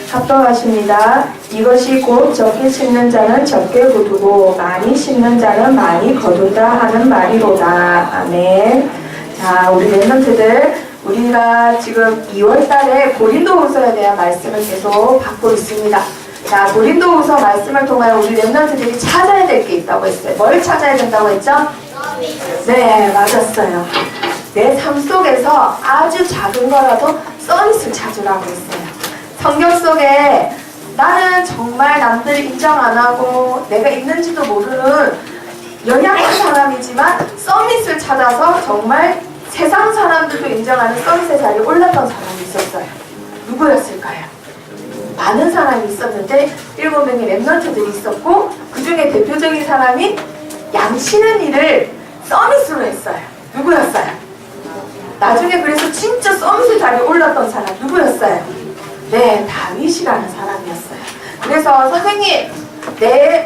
합동하십니다. 이것이 곧 적게 심는 자는 적게 거두고 많이 심는 자는 많이 거둔다 하는 말이로다. 아멘. 자, 우리 랩런트들, 우리가 지금 2월 달에 고린도후서에 대한 말씀을 계속 받고 있습니다. 자, 고린도후서 말씀을 통하여 우리 랩런트들이 찾아야 될 게 있다고 했어요. 뭘 찾아야 된다고 했죠? 네, 맞았어요. 내 삶 속에서 아주 작은 거라도 서밋을 찾으라고 했어요. 성경 속에 나는 정말 남들이 인정 안 하고 내가 있는지도 모르는 연약한 사람이지만 서밋을 찾아서 정말 세상 사람들도 인정하는 서밋의 자리에 올랐던 사람이 있었어요. 누구였을까요? 많은 사람이 있었는데 7명의 랩런트들이 있었고 그 중에 대표적인 사람이 양치는 일을 서밋으로 했어요. 누구였어요? 나중에 그래서 진짜 서밋의 자리에 올랐던 사람 누구였어요? 네, 다윗이라는 사람이었어요. 그래서 선생님,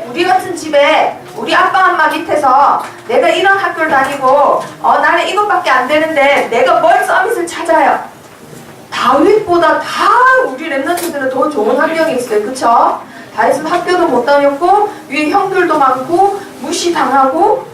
우리 같은 집에 우리 아빠 엄마 밑에서 내가 이런 학교를 다니고 나는 이것밖에 안 되는데 내가 뭘 서밋을 찾아요? 다윗보다 다 우리 랩런트들은 더 좋은 환경이 있어요. 그쵸? 다윗은 학교도 못 다녔고 위에 형들도 많고 무시당하고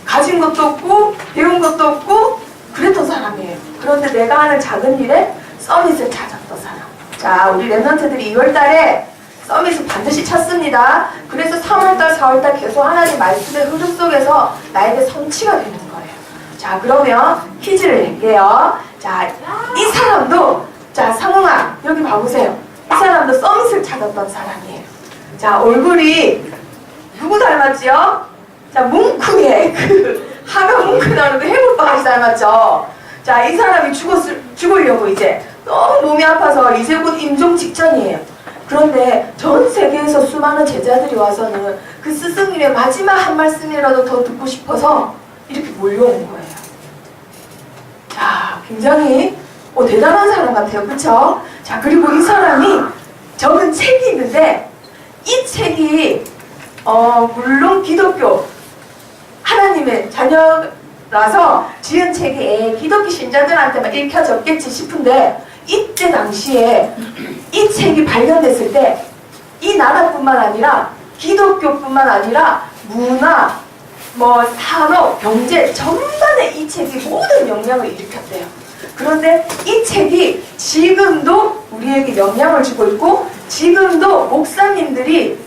가진 것도 없고 배운 것도 없고 그랬던 사람이에요. 그런데 내가 하는 작은 일에 서밋을 찾았던 사람. 자, 우리 랩런트들이 2월달에 서밋을 반드시 찾습니다. 그래서 3월달, 4월달 계속 하나님 말씀의 흐름 속에서 나에게 성취가 되는 거예요. 자, 그러면 퀴즈를 낼게요. 자, 이 사람도, 자, 상웅아, 여기 봐보세요. 이 사람도 서밋을 찾았던 사람이에요. 자, 얼굴이 누구 닮았지요? 자, 뭉크의 하가 뭉크 나오는데 해물바가지 닮았죠? 자, 이 사람이 죽으려고 이제 너무 몸이 아파서 이제 곧 임종 직전이에요. 그런데 전 세계에서 수많은 제자들이 와서는 그 스승님의 마지막 한 말씀이라도 더 듣고 싶어서 이렇게 몰려온 거예요. 자, 굉장히 대단한 사람 같아요. 그쵸? 자, 그리고 이 사람이 적은 책이 있는데 이 책이 물론 기독교 하나님의 자녀라서 지은 책이 기독교 신자들한테만 읽혀졌겠지 싶은데 이때 당시에 이 책이 발견됐을 때 이 나라뿐만 아니라 기독교뿐만 아니라 문화, 산업, 경제 전반에 이 책이 모든 영향을 일으켰대요. 그런데 이 책이 지금도 우리에게 영향을 주고 있고 지금도 목사님들이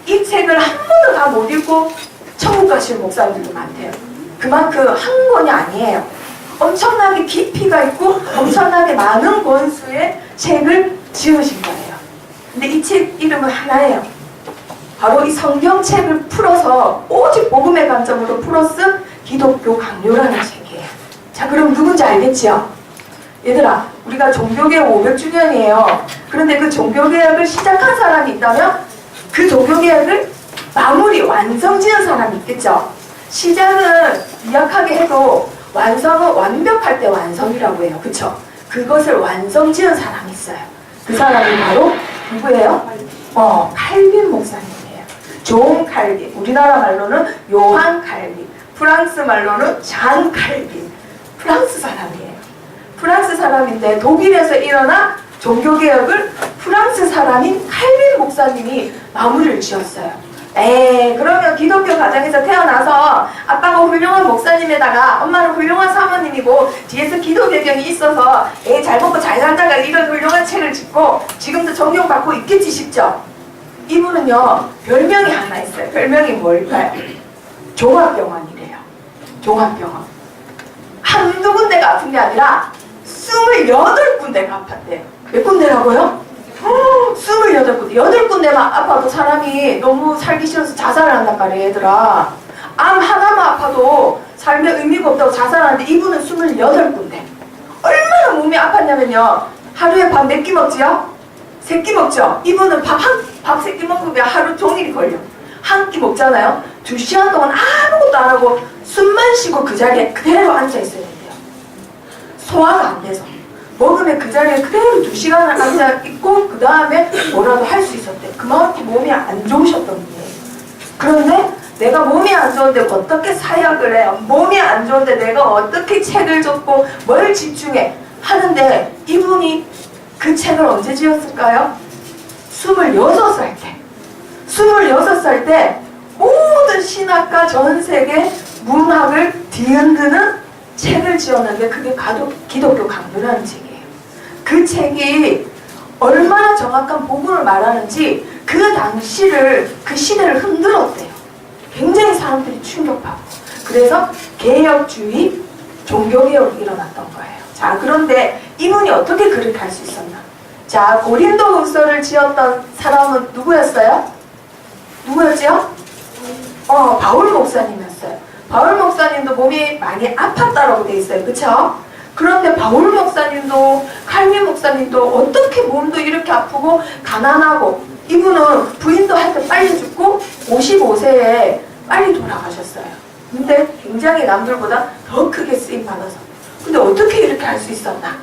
이 책을 한 번도 다 못 읽고 천국 가시는 목사님들도 많대요. 그만큼 한 권이 아니에요. 엄청나게 깊이가 있고 엄청나게 많은 권수의 책을 지으신 거예요. 근데 이 책 이름은 하나예요. 바로 이 성경책을 풀어서 오직 복음의 관점으로 풀어쓴 기독교 강요라는 책이에요. 자, 그럼 누군지 알겠지요? 얘들아, 우리가 종교개혁 500주년이에요. 그런데 그 종교개혁을 시작한 사람이 있다면 그 종교개혁을 완성 지은 사람이 있겠죠? 시작은 미약하게 해도 완성은 완벽할 때 완성이라고 해요. 그쵸? 그것을 완성 지은 사람이 있어요. 그 사람이 바로 누구예요? 칼빈 목사님이에요. 존 칼빈. 우리나라 말로는 요한 칼빈. 프랑스 말로는 잔 칼빈. 프랑스 사람이에요. 프랑스 사람인데 독일에서 일어난 종교개혁을 프랑스 사람인 칼빈 목사님이 마무리를 지었어요. 그러면 기독교 가정에서 태어나서 아빠가 훌륭한 목사님에다가 엄마는 훌륭한 사모님이고 뒤에서 기도 배경이 있어서 잘 먹고 잘 살다가 이런 훌륭한 책을 짓고 지금도 존경받고 있겠지 싶죠? 이분은요, 별명이 하나 있어요. 별명이 뭘까요? 종합병원이래요. 종합병원. 한두 군데가 아픈 게 아니라 28군데가 아팠대요. 몇 군데라고요? 28군데. 8군데만 아파도 사람이 너무 살기 싫어서 자살을 한단 말이에요, 얘들아. 암 하나만 아파도 삶에 의미가 없다고 자살하는데 이분은 28군데. 얼마나 몸이 아팠냐면요. 하루에 밥 몇 끼 먹지요? 3끼 먹죠? 이분은 밥 3끼 먹으면 하루 종일 걸려. 한 끼 먹잖아요? 2시간 동안 아무것도 안 하고 숨만 쉬고 그 자리에 그대로 앉아 있어야 된대요. 소화가 안 돼서. 먹으면 그 자리에 그대로 2시간을 앉아있고 그 다음에 뭐라도 할 수 있었대. 그만큼 몸이 안 좋으셨던 분이에요. 그런데 내가 몸이 안 좋은데 어떻게 사역을 해? 몸이 안 좋은데 내가 어떻게 책을 적고 뭘 집중해? 하는데 이분이 그 책을 언제 지었을까요? 26살 때. 26살 때 모든 신학과 전 세계 문학을 뒤흔드는 책을 지었는데 그게 기독교 강도라는 책이에요. 그 책이 얼마나 정확한 복음을 말하는지 그 당시를, 그 시대를 흔들었대요. 굉장히 사람들이 충격받고. 그래서 개혁주의, 종교개혁이 일어났던 거예요. 자, 그런데 이분이 어떻게 그렇게 할 수 있었나? 자, 고린도후서를 지었던 사람은 누구였어요? 누구였지요? 바울 목사님이었어요. 바울 목사님도 몸이 많이 아팠다라고 돼 있어요. 그쵸? 그런데 바울 목사님도 칼빈 목사님도 어떻게 몸도 이렇게 아프고 가난하고, 이분은 부인도 한테 빨리 죽고 55세에 빨리 돌아가셨어요. 근데 굉장히 남들보다 더 크게 쓰임 받아서. 근데 어떻게 이렇게 할 수 있었나?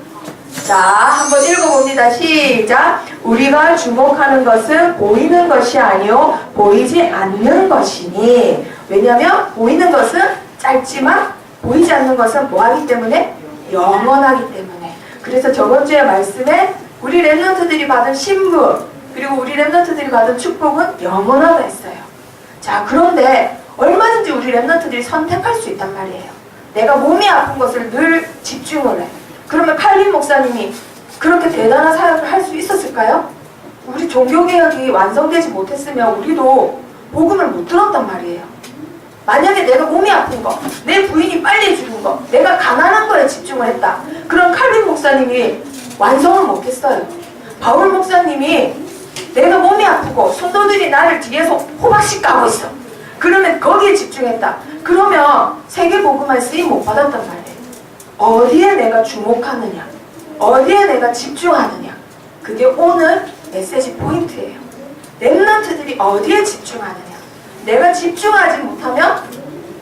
자, 한번 읽어봅니다. 시작. 우리가 주목하는 것은 보이는 것이 아니요 보이지 않는 것이니. 왜냐하면 보이는 것은 짧지만 보이지 않는 것은 뭐하기 때문에? 영원하기 때문에. 그래서 저번 주에 말씀에 우리 렘넌트들이 받은 신분 그리고 우리 렘넌트들이 받은 축복은 영원하다 했어요. 자, 그런데 얼마든지 우리 렘넌트들이 선택할 수 있단 말이에요. 내가 몸이 아픈 것을 늘 집중을 해. 그러면 칼빈 목사님이 그렇게 대단한 사역을 할 수 있었을까요? 우리 종교개혁이 완성되지 못했으면 우리도 복음을 못 들었단 말이에요. 만약에 내가 몸이 아픈 거, 내 부인이 빨리 죽은 거, 내가 가난한 거에 집중을 했다. 그럼 칼빈 목사님이 완성을 못했어요. 바울 목사님이 내가 몸이 아프고 성도들이 나를 뒤에서 호박씩 까고 있어. 그러면 거기에 집중했다. 그러면 세계 복음만 쓰임 못 받았단 말이에요. 어디에 내가 주목하느냐, 어디에 내가 집중하느냐, 그게 오늘 메시지 포인트예요. 렘넌트들이 어디에 집중하느냐. 내가 집중하지 못하면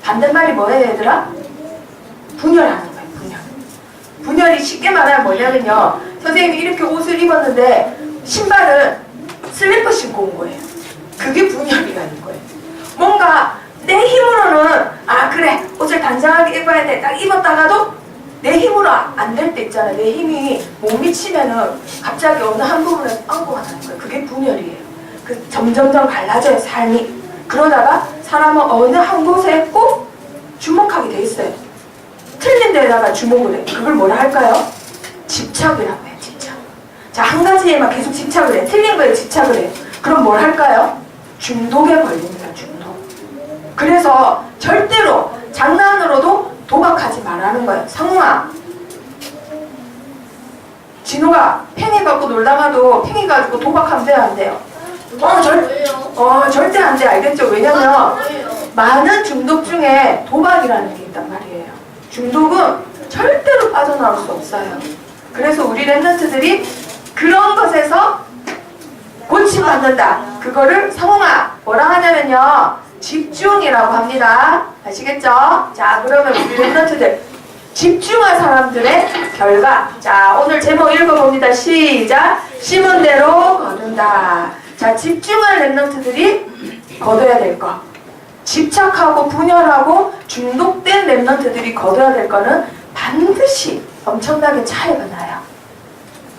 반대말이 뭐예요, 얘들아? 분열하는 거예요. 분열. 분열이 쉽게 말하면 뭐냐면요, 선생님이 이렇게 옷을 입었는데 신발은 슬리퍼 신고 온 거예요. 그게 분열이라는 거예요. 뭔가 내 힘으로는 그래 옷을 단정하게 입어야 돼 딱 입었다가도 내 힘으로 안 될 때 있잖아요. 내 힘이 못 미치면은 갑자기 어느 한 부분에서 빵꾸가 나는 거예요. 그게 분열이에요. 그 점점점 갈라져요, 삶이. 그러다가 사람은 어느 한 곳에 꼭 주목하게 돼 있어요. 틀린 데다가 주목을 해. 그걸 뭐라 할까요? 집착이라고 해요. 집착. 자, 한 가지에만 계속 집착을 해. 틀린 거에 집착을 해요. 그럼 뭘 할까요? 중독에 걸립니다. 중독. 그래서 절대로 장난으로도 도박하지 말라는 거예요. 상우아, 진호가 팽이 갖고 놀다가도 팽이 가지고 도박하면 돼요, 안 돼요? 절대 안 돼. 알겠죠? 왜냐면 많은 중독 중에 도박이라는 게 있단 말이에요. 중독은 절대로 빠져나올 수 없어요. 그래서 우리 렘넌트들이 그런 것에서 고침받는다. 그거를 상홍아 뭐라 하냐면요, 집중이라고 합니다. 아시겠죠? 자, 그러면 우리 렘넌트들 집중한 사람들의 결과. 자, 오늘 제목 읽어봅니다. 시작. 심은 대로 거둔다. 자, 집중한 렘넌트들이 거둬야 될 거, 집착하고 분열하고 중독된 렘넌트들이 거둬야 될 거는 반드시 엄청나게 차이가 나요.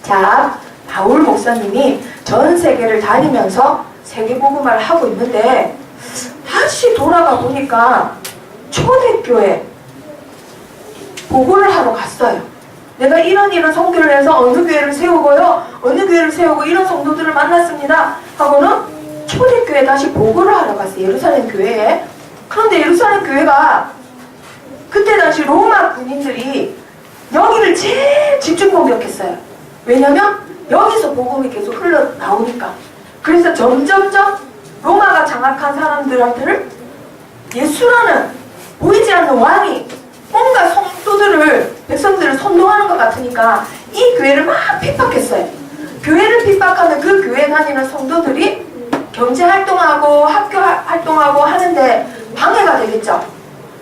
자, 바울 목사님이 전 세계를 다니면서 세계복음화를 하고 있는데 다시 돌아가 보니까 초대교회 보고를 하러 갔어요. 내가 이런 선교를 해서 어느 교회를 세우고요, 어느 교회를 세우고 이런 성도들을 만났습니다 하고는 초대교회에 다시 보고를 하러 갔어요. 예루살렘 교회에. 그런데 예루살렘 교회가 그때 당시 로마 군인들이 여기를 제일 집중 공격했어요. 왜냐면 여기서 복음이 계속 흘러나오니까. 그래서 점점점 로마가 장악한 사람들한테를 예수라는 보이지 않는 왕이 뭔가 성도들을, 백성들을 선동하는 것 같으니까 이 교회를 막 핍박했어요. 교회를 핍박하는 그 교회 다니는 성도들이 경제활동하고 학교 활동하고 하는데 방해가 되겠죠.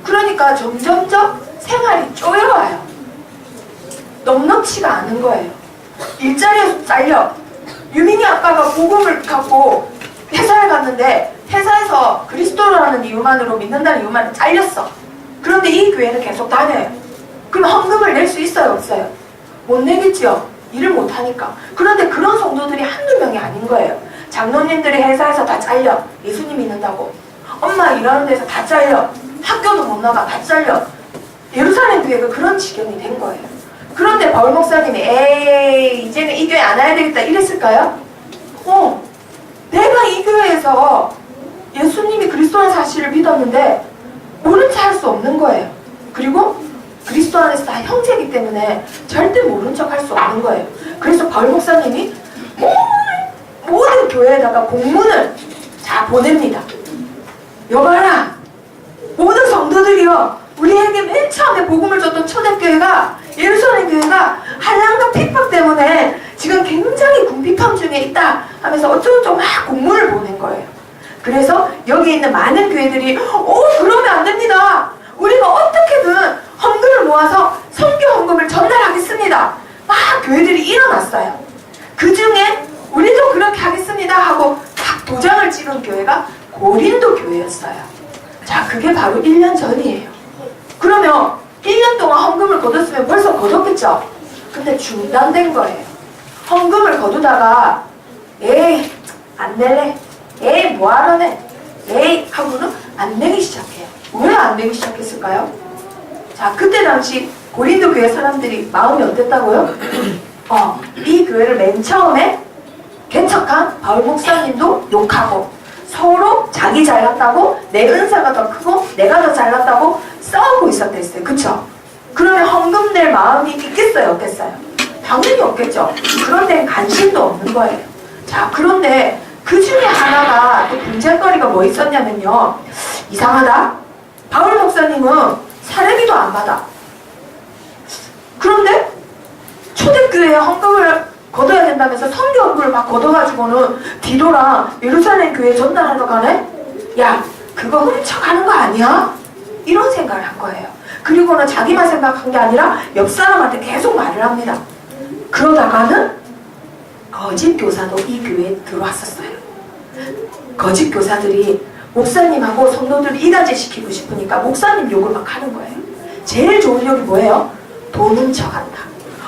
그러니까 점점점 생활이 쪼여와요. 넉넉치가 않은 거예요. 일자리에서 잘려. 유민이 아빠가 복음을 갖고 회사에 갔는데 회사에서 그리스도라는 이유만으로, 믿는다는 이유만으로 잘렸어. 그런데 이 교회는 계속 다녀요. 그럼 헌금을 낼 수 있어요, 없어요? 못 내겠죠. 일을 못하니까. 그런데 그런 성도들이 한두 명이 아닌 거예요. 장로님들이 회사에서 다 잘려. 예수님 믿는다고. 엄마 일하는 데서 다 잘려. 학교도 못 나가. 다 잘려. 예루살렘 교회가 그런 지경이 된 거예요. 그런데 바울 목사님이 에이 이제는 이 교회 안 와야 되겠다 이랬을까요? 내가 이 교회에서 예수님이 그리스도의 사실을 믿었는데 모른 체 할 수 없는 거예요. 그리고 그리스도 안에서 다 형제이기 때문에 절대 모른 척 할 수 없는 거예요. 그래서 바울 목사님이 모든 교회에다가 공문을 다 보냅니다. 여봐라, 모든 성도들이요, 우리에게 맨 처음에 복음을 줬던 초대교회가 예루살렘 교회가 한란과 핍박 때문에 지금 굉장히 궁핍함 중에 있다 하면서 어쩌고저쩌고 막 공문을 보낸 거예요. 그래서 여기 있는 많은 교회들이 그러면 안 됩니다. 우리가 어떻게든 헌금을 모아서 선교 헌금을 전달하겠습니다. 막 교회들이 일어났어요. 그 중에 우리도 그렇게 하겠습니다 하고 각 도장을 찍은 교회가 고린도 교회였어요. 자, 그게 바로 1년 전이에요. 그러면 1년 동안 헌금을 거뒀으면 벌써 거뒀겠죠? 근데 중단된 거예요. 헌금을 거두다가 에이 안 낼래, 에이 뭐하러 내, 에이 하고는 안 내기 시작해요. 왜 안 내기 시작했을까요? 자, 그때 당시 고린도 교회 사람들이 마음이 어땠다고요? 이 교회를 맨 처음에 개척한 바울 목사님도 욕하고 서로 자기 잘났다고, 내 은사가 더 크고 내가 더 잘났다고 싸우고 있었댔어요. 그쵸? 그러면 헌금 낼 마음이 있겠어요? 없겠어요? 당연히 없겠죠. 그런 데는 관심도 없는 거예요. 자, 그런데 그 중에 하나가 또 분쟁거리가 뭐 있었냐면요, 이상하다. 바울 목사님은 사례비도 안 받아. 그런데 초대교회에 헌금을 거둬야 된다면서 선교 헌금을 막 거둬가지고는 디도랑 예루살렘 교회에 전달하러 가네? 야, 그거 훔쳐가는 거 아니야? 이런 생각을 한 거예요. 그리고는 자기만 생각한 게 아니라 옆 사람한테 계속 말을 합니다. 그러다가는 거짓 교사도 이 교회에 들어왔었어요. 거짓 교사들이 목사님하고 성도들을 이간질 시키고 싶으니까 목사님 욕을 막 하는 거예요. 제일 좋은 욕이 뭐예요? 돈 훔쳐간다,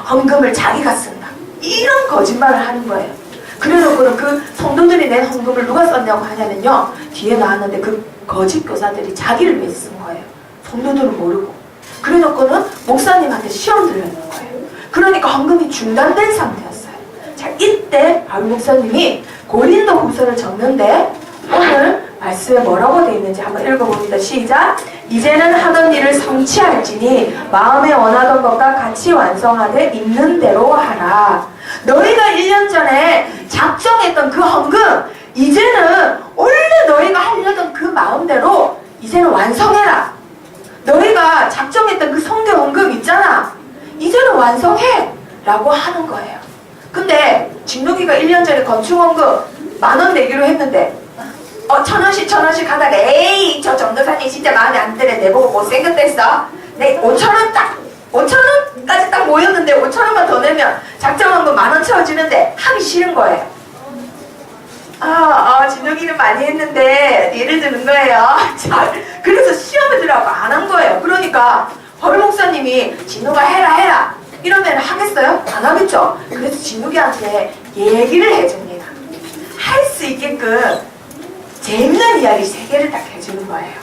헌금을 자기가 쓴다, 이런 거짓말을 하는 거예요. 그래놓고는 그 성도들이 낸 헌금을 누가 썼냐고 하냐면요, 뒤에 나왔는데 그 거짓 교사들이 자기를 위해서 쓴 거예요. 성도들은 모르고. 그래놓고는 목사님한테 시험 들려는 거예요. 그러니까 헌금이 중단된 상태였어요. 자, 이때 바울 목사님이 고린도 후서를 적는데 오늘 말씀에 뭐라고 되어 있는지 한번 읽어봅니다. 시작! 이제는 하던 일을 성취할지니 마음에 원하던 것과 같이 완성하되 있는 대로 하라. 너희가 1년 전에 작정했던 그 헌금, 이제는 원래 너희가 하려던 그 마음대로 이제는 완성해라. 너희가 작정했던 그 성교 헌금 있잖아, 이제는 완성해 라고 하는 거예요. 근데 진욱이가 1년 전에 건축 헌금 10,000원 내기로 했는데 1,000원씩 하다가 에이 저 전도사님 진짜 마음에 안 드네, 내보고 못생겼댔어, 내 5,000원 딱 5,000원까지 딱 모였는데 5,000원만 더 내면 작정헌금 10,000원 채워지는데 하기 싫은 거예요. 진욱이는 많이 했는데 예를 드는 거예요. 자, 그래서 시험에 들어가고 안 한 거예요. 그러니까 바울 목사님이 진욱아 해라 이러면 하겠어요? 안 하겠죠. 그래서 진욱이한테 얘기를 해줍니다. 할 수 있게끔 재밌는 이야기 3개를 딱 해주는 거예요.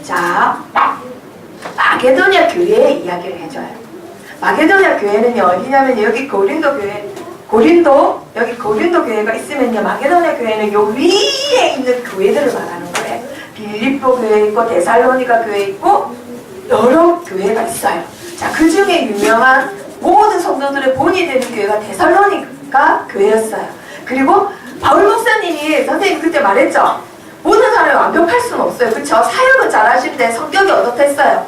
자, 마게도냐 교회의 이야기를 해줘요. 마게도냐 교회는요, 어디냐면 여기 고린도 교회, 여기 고린도 교회가 있으면요, 마게도냐 교회는 요 위에 있는 교회들을 말하는 거예요. 빌립보 교회 있고 데살로니가 교회 있고 여러 교회가 있어요. 자, 그 중에 유명한 모든 성도들의 본이 되는 교회가 데살로니가 교회였어요. 그리고 바울 목사님이 선생님 그때 말했죠. 모든 사람이 완벽할 수는 없어요. 그쵸? 사역은 잘하시는데 성격이 어떻겠어요?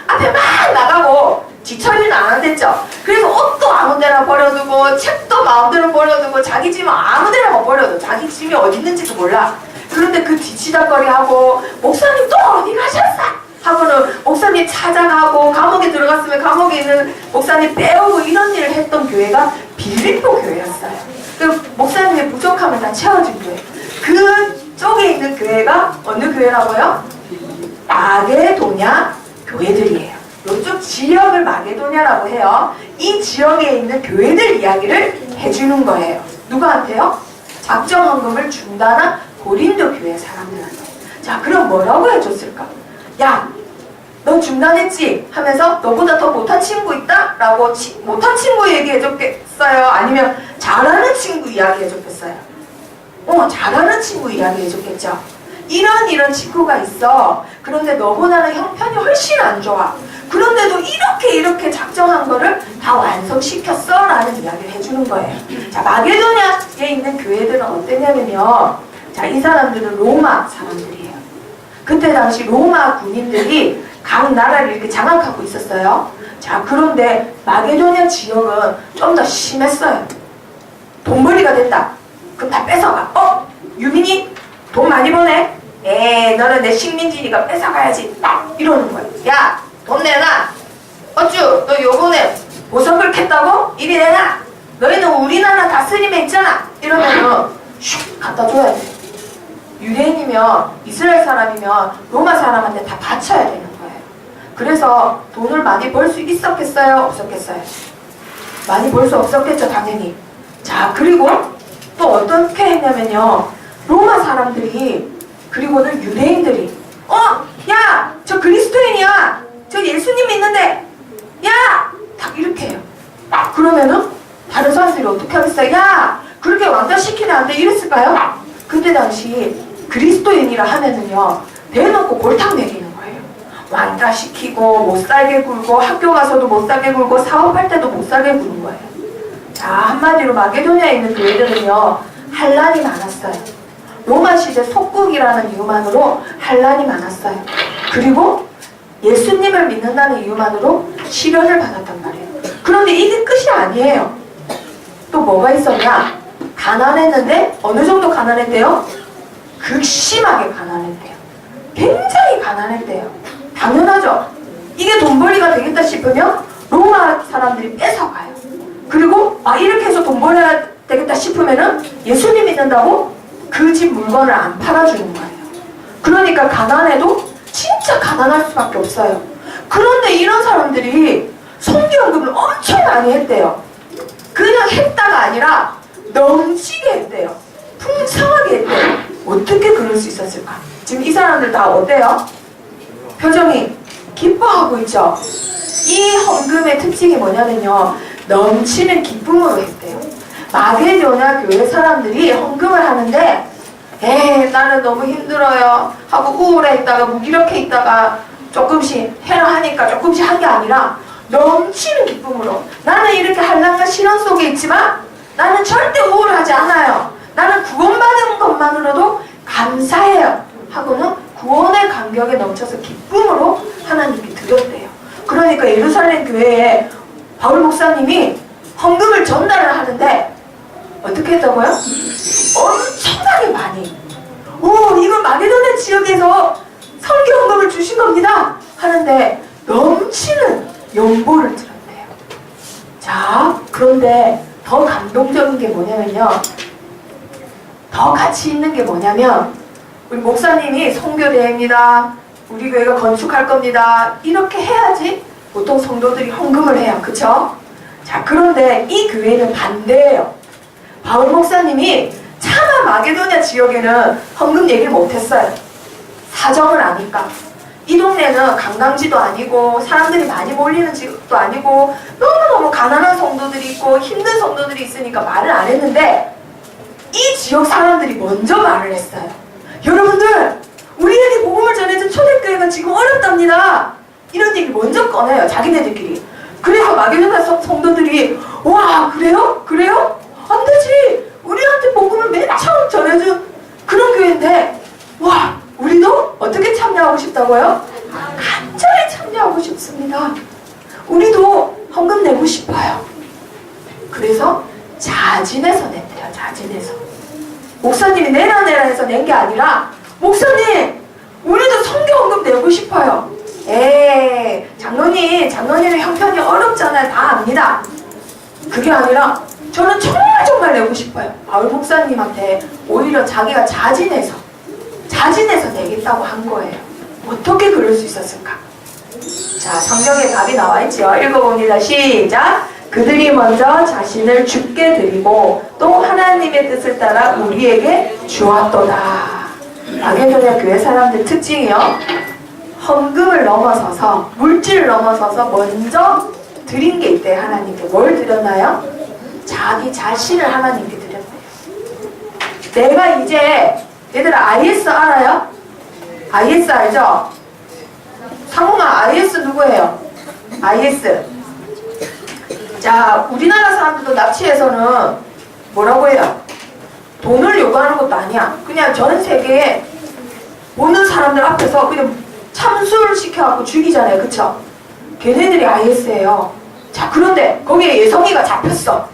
앞에 막 나가고 뒤처리는 안 한댔죠. 그래서 옷도 아무데나 버려두고 책도 마음대로 버려두고 자기 짐은 아무데나 못 버려도 자기 짐이 어디 있는지도 몰라. 그런데 그 뒤치다거리하고 목사님 또 어디 가셨어? 하고는 목사님 찾아가고 감옥에 들어갔으면 감옥에 있는 목사님 빼오고 이런 일을 했던 교회가 빌립보 교회였어요. 그 목사님의 부족함을 다 채워준 교회. 그 쪽에 있는 교회가 어느 교회라고요? 마게도냐 교회들이에요. 이쪽 지역을 마게도냐라고 해요. 이 지역에 있는 교회들 이야기를 해주는 거예요. 누구한테요? 작정헌금을 중단한 고린도 교회 사람들한테. 자, 그럼 뭐라고 해줬을까? 야, 너 중단했지? 하면서 너보다 더 못한 친구 있다? 라고 못한 친구 얘기해줬겠어요? 아니면 잘하는 친구 이야기해줬겠어요? 잘하는 친구 이야기해줬겠죠? 이런 친구가 있어. 그런데 너보다는 형편이 훨씬 안 좋아. 그런데도 이렇게 작정한 거를 다 완성시켰어 라는 이야기를 해주는 거예요. 자, 마게도냐에 있는 교회들은 어땠냐면요, 자, 이 사람들은 로마 사람들이에요. 그때 당시 로마 군인들이 각 나라를 이렇게 장악하고 있었어요. 자, 그런데 마게도냐 지역은 좀 더 심했어요. 돈벌이가 됐다. 그럼 다 뺏어가. 유민이 돈 많이 버네? 너는 내 식민지니까 뺏어가야지. 딱 이러는 거야. 야, 돈 내놔. 어쭈, 너 요번에 보석을 캤다고? 이리 내놔. 너희는 우리나라 다스림에 있잖아. 이러면은 슉 갖다 줘야 돼. 유대인이면, 이스라엘 사람이면 로마 사람한테 다 바쳐야 되는 거예요. 그래서 돈을 많이 벌 수 있었겠어요? 없었겠어요? 많이 벌 수 없었겠죠, 당연히. 자, 그리고 또 어떻게 했냐면요, 로마 사람들이, 그리고는 유대인들이, 야, 저 그리스도인이야. 저 예수님 믿는데, 야, 딱 이렇게 해요. 그러면은 다른 사람들이 어떻게 하겠어요? 야, 그렇게 왕따시키면 안 돼. 이랬을까요? 그때 당시 그리스도인이라 하면은요, 대놓고 골탕 먹이는 거예요. 왕따시키고 못살게 굴고, 학교 가서도 못살게 굴고, 사업할 때도 못살게 구는 거예요. 자, 한마디로 마게도냐에 있는 교회들은요, 환란이 많았어요. 로마 시대 속국이라는 이유만으로 환란이 많았어요. 그리고 예수님을 믿는다는 이유만으로 시련을 받았단 말이에요. 그런데 이게 끝이 아니에요. 또 뭐가 있었냐? 가난했는데 어느 정도 가난했대요? 극심하게 가난했대요. 굉장히 가난했대요. 당연하죠. 이게 돈벌이가 되겠다 싶으면 로마 사람들이 뺏어가요. 그리고 이렇게 해서 돈 벌어야 되겠다 싶으면은 예수님 믿는다고 그 집 물건을 안 팔아주는 거예요. 그러니까 가난해도 진짜 가난할 수밖에 없어요. 그런데 이런 사람들이 성경금을 엄청 많이 했대요. 그냥 했다가 아니라 넘치게 했대요. 풍성하게 했대요. 어떻게 그럴 수 있었을까? 지금 이 사람들 다 어때요? 표정이 기뻐하고 있죠? 이 헌금의 특징이 뭐냐면요, 넘치는 기쁨으로 했대요. 마게도냐 교회 사람들이 헌금을 하는데, 나는 너무 힘들어요 하고 우울해 있다가 무기력해 있다가 조금씩 해라 하니까 조금씩 한 게 아니라 넘치는 기쁨으로, 나는 이렇게 한란과 시련 속에 있지만 나는 절대 우울하지 않아요. 나는 구원받은 것만으로도 감사해요 하고는 구원의 감격에 넘쳐서 기쁨으로 하나님께 드렸대요. 그러니까 예루살렘 교회에 바울 목사님이 헌금을 전달을 하는데 어떻게 했다고요? 엄청나게 많이. 이건 마게도냐 지역에서 선교 헌금을 주신 겁니다 하는데 넘치는 연보를 드렸대요. 자, 그런데 더 감동적인 게 뭐냐면요, 더 가치 있는 게 뭐냐면, 우리 목사님이 선교대회입니다, 우리 교회가 건축할 겁니다, 이렇게 해야지 보통 성도들이 헌금을 해요. 그쵸? 자, 그런데 이 교회는 반대예요. 바울 목사님이 차마 마게도냐 지역에는 헌금 얘기를 못했어요. 사정을 아니까. 이 동네는 관광지도 아니고 사람들이 많이 몰리는 지역도 아니고 너무너무 가난한 성도들이 있고 힘든 성도들이 있으니까 말을 안 했는데, 이 지역 사람들이 먼저 말을 했어요. 여러분들, 우리에게 복음을 전해준 초대교회가 지금 어렵답니다. 이런 얘기 먼저 꺼내요, 자기네들끼리. 그래서 마게도냐 성도들이, 와, 그래요? 그래요? 안 되지. 우리한테 복음을 맨 처음 전해준 그런 교회인데, 와, 우리도 어떻게 참여하고 싶다고요? 간절히 참여하고 싶습니다. 우리도 헌금 내고 싶어요. 그래서 자진해서 냈대요. 자진해서. 목사님이 내라 해서 낸 게 아니라, 목사님, 우리도 선교 헌금 내고 싶어요. 장로님의 형편이 어렵잖아요. 다 압니다. 그게 아니라 저는 정말 내고 싶어요. 바울 목사님한테 오히려 자기가 자진해서 내겠다고 한 거예요. 어떻게 그럴 수 있었을까? 자, 성경에 답이 나와 있죠. 읽어봅니다. 시작. 그들이 먼저 자신을 주께 드리고 또 하나님의 뜻을 따라 우리에게 주었도다. 마게도냐 교회 사람들 특징이요. 헌금을 넘어서서 물질을 넘어서서 먼저 드린 게 있대. 하나님께 뭘 드렸나요? 자기 자신을 하나님께 드렸대요. 내가 이제 얘들아 IS 알아요? IS 알죠? 상홍아 IS 누구예요? IS. 자, 우리나라 사람들도 납치해서는 뭐라고 해요? 돈을 요구하는 것도 아니야. 그냥 전 세계에 오는 사람들 앞에서 그냥 참수를 시켜갖고 죽이잖아요. 그쵸? 걔네들이 IS예요. 자, 그런데 거기에 예성이가 잡혔어.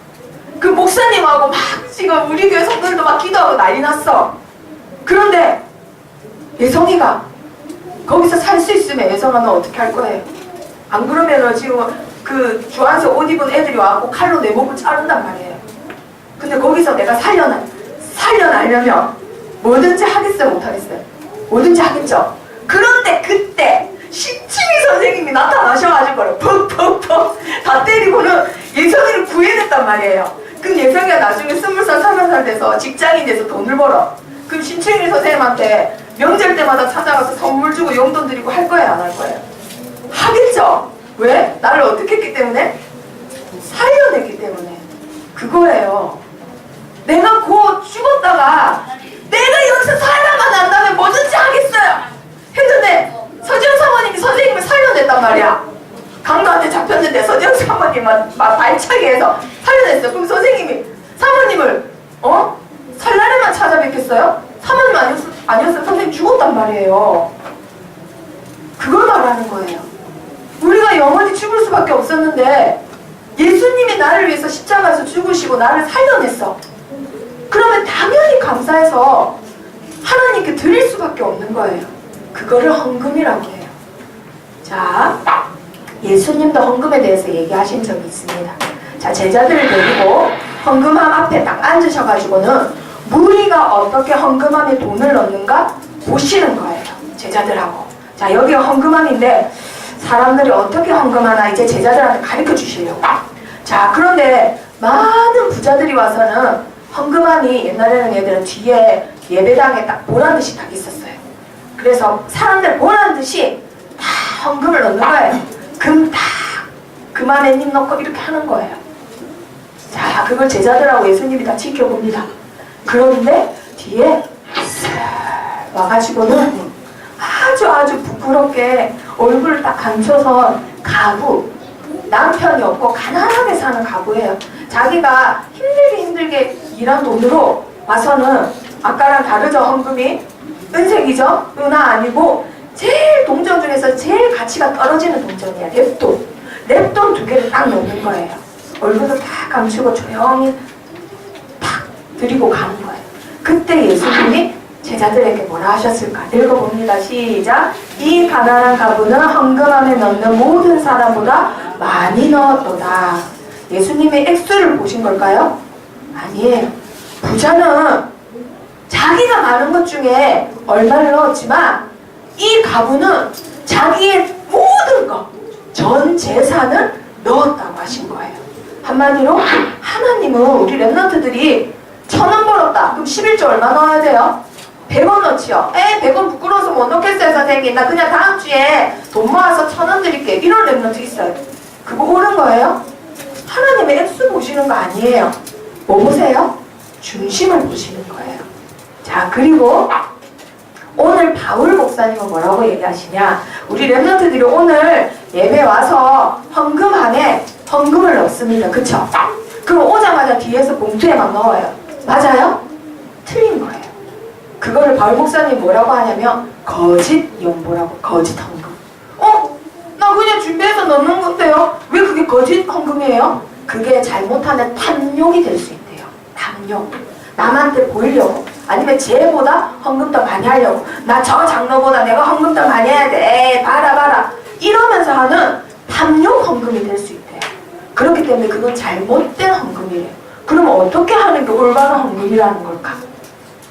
그 목사님하고 막 지금 우리 교회 성도들도 막 기도하고 난리 났어. 그런데 예성이가 거기서 살 수 있으면 예성아 너 어떻게 할 거예요? 안 그러면은 지금 그 주안서 옷 입은 애들이 와갖고 칼로 내 목을 자른단 말이에요. 근데 거기서 내가 살려내려면 뭐든지 하겠어요? 못하겠어요? 뭐든지 하겠죠? 그런데 그때 신치미 선생님이 나타나셔가지고 퍽퍽퍽 다 때리고는 예성이를 구해냈단 말이에요. 그럼 예성이가 나중에 20살, 30살 돼서 직장인 돼서 돈을 벌어. 그럼 신치미 선생님한테 명절 때마다 찾아가서 선물 주고 용돈 드리고 할 거예요? 안 할 거예요? 하겠죠? 왜? 나를 어떻게 했기 때문에? 살려냈기 때문에. 그거예요. 내가 곧 죽었다가 내가 여기서 살아만 난다면 뭐든지 하겠어요. 했는데 서지영 사모님이 선생님을 살려냈단 말이야. 강도한테 잡혔는데 서지영 사모님은 발차게 해서 살려냈어요. 그럼 선생님이 사모님을 설날에만 찾아뵙겠어요? 사모님 아니었으면 선생님 죽었단 말이에요. 그걸 말하는 거예요. 우리가 영원히 죽을 수밖에 없었는데 예수님이 나를 위해서 십자가에서 죽으시고 나를 살려냈어. 그러면 당연히 감사해서 하나님께 드릴 수밖에 없는 거예요. 그거를 헌금이라고 해요. 자, 예수님도 헌금에 대해서 얘기하신 적이 있습니다. 자, 제자들을 데리고 헌금함 앞에 딱 앉으셔가지고는 무리가 어떻게 헌금함에 돈을 넣는가 보시는 거예요. 제자들하고. 자, 여기가 헌금함인데 사람들이 어떻게 헌금하나 이제 제자들한테 가르쳐 주시려고. 자, 그런데 많은 부자들이 와서는 헌금함이 옛날에는 얘들은 뒤에 예배당에 딱 보란듯이 딱 있었어요. 그래서 사람들 보란듯이 다 헌금을 넣는 거예요. 금 딱 금함에 님 넣고 이렇게 하는 거예요. 자, 그걸 제자들하고 예수님이 다 지켜봅니다. 그런데 뒤에 쓱 와가지고는 아주 부끄럽게 얼굴을 딱 감춰서 가구, 남편이 없고 가난하게 사는 가구예요. 자기가 힘들게 일한 돈으로 와서는 아까랑 다르죠? 헌금이 은색이죠? 은하 아니고 제일 동전 중에서 제일 가치가 떨어지는 동전이야. 냅돈 2개를 딱 넣는 거예요. 얼굴을 다 감추고 조용히 탁 드리고 가는 거예요. 그때 예수님이 제자들에게 뭐라 하셨을까? 읽어봅니다. 시작. 이 가난한 가부는 헌금함에 넣는 모든 사람보다 많이 넣었도다. 예수님의 액수를 보신 걸까요? 아니에요. 부자는 자기가 많은 것 중에 얼마를 넣었지만 이 가부는 자기의 모든 것, 전 재산을 넣었다고 하신 거예요. 한마디로 하나님은 우리 랩런트들이 1,000원 벌었다. 그럼 11조 얼마 넣어야 돼요? 100원 넣지요. 100원 부끄러워서 못 넣겠어요 선생님. 나 그냥 다음 주에 돈 모아서 1,000원 드릴게. 이런 랩런트 있어요. 그거 옳은 거예요? 하나님의 액수 보시는 거 아니에요. 뭐 보세요? 중심을 보시는 거예요. 자, 그리고 오늘 바울 목사님은 뭐라고 얘기하시냐? 우리 랩런트들이 오늘 예배 와서 헌금 안에 헌금을 넣습니다. 그쵸? 그럼 오자마자 뒤에서 봉투에 막 넣어요. 맞아요? 틀린 거예요. 그거를 바울 목사님 뭐라고 하냐면 거짓 연보라고. 거짓 헌금. 나 그냥 준비해서 넣는 건데요. 왜 그게 거짓 헌금이에요? 그게 잘못하면 탐욕이 될 수 있대요. 탐욕. 남한테 보이려고. 아니면 쟤보다 헌금 더 많이 하려고. 나 저 장로보다 내가 헌금 더 많이 해야 돼. 에이, 봐라. 이러면서 하는 탐욕 헌금이 될 수 있대요. 그렇기 때문에 그건 잘못된 헌금이래요. 그러면 어떻게 하는 게 올바른 헌금이라는 걸까?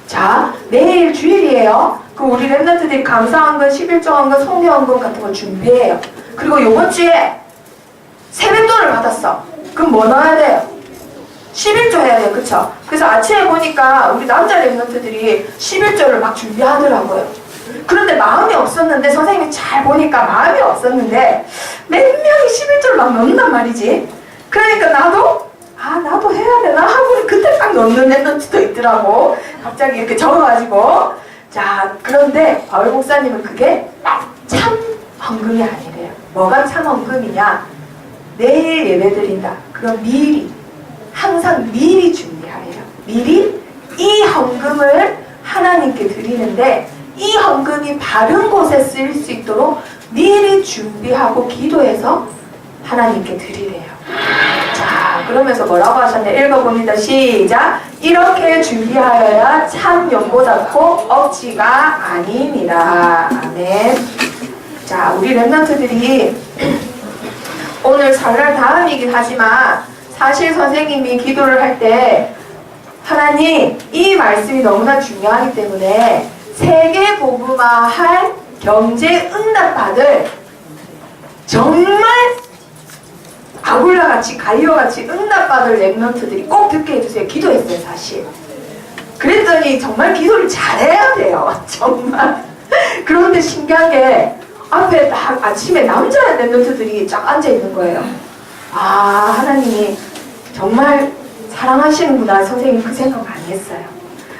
자, 내일 주일이에요. 그럼 우리 랩런트들이 감사헌금, 11조 헌금, 성대헌금 같은 걸 준비해요. 그리고 요번 주에 세뱃돈을 받았어. 그럼 뭐 넣어야 돼요? 11조 해야 돼요. 그쵸? 그래서 아침에 보니까 우리 남자 랩런트들이 11조를 막 준비하더라고요. 그런데 마음이 없었는데, 선생님이 잘 보니까 마음이 없었는데 몇 명이 11조를 막 넣는단 말이지. 그러니까 나도 해야 되나 하고 그때 딱 넣는 랩런트도 있더라고. 갑자기 이렇게 적어가지고. 자, 그런데 바울 목사님은 그게 참 헌금이 아니래요. 뭐가 참 헌금이냐? 내일 예배 드린다. 그럼 항상 미리 준비하래요. 미리 이 헌금을 하나님께 드리는데, 이 헌금이 바른 곳에 쓰일 수 있도록 미리 준비하고 기도해서 하나님께 드리래요. 자, 그러면서 뭐라고 하셨나요? 읽어봅니다. 시작. 이렇게 준비하여야 참 연보답고 억지가 아닙니다. 아멘. 자, 우리 랩런트들이 오늘 설날 다음이긴 하지만 사실 선생님이 기도를 할 때 하나님, 이 말씀이 너무나 중요하기 때문에 세계 복음화할 경제 응답받을 정말 아굴라같이 가이어같이 응답받을 랩런트들이 꼭 듣게 해주세요. 기도했어요, 사실. 그랬더니 정말 기도를 잘해야 돼요. 정말. 그런데 신기한 게 앞에 딱 아침에 남자 랩런트들이 쫙 앉아있는 거예요. 아, 하나님이 정말 사랑하시는구나. 선생님 그 생각 많이 했어요.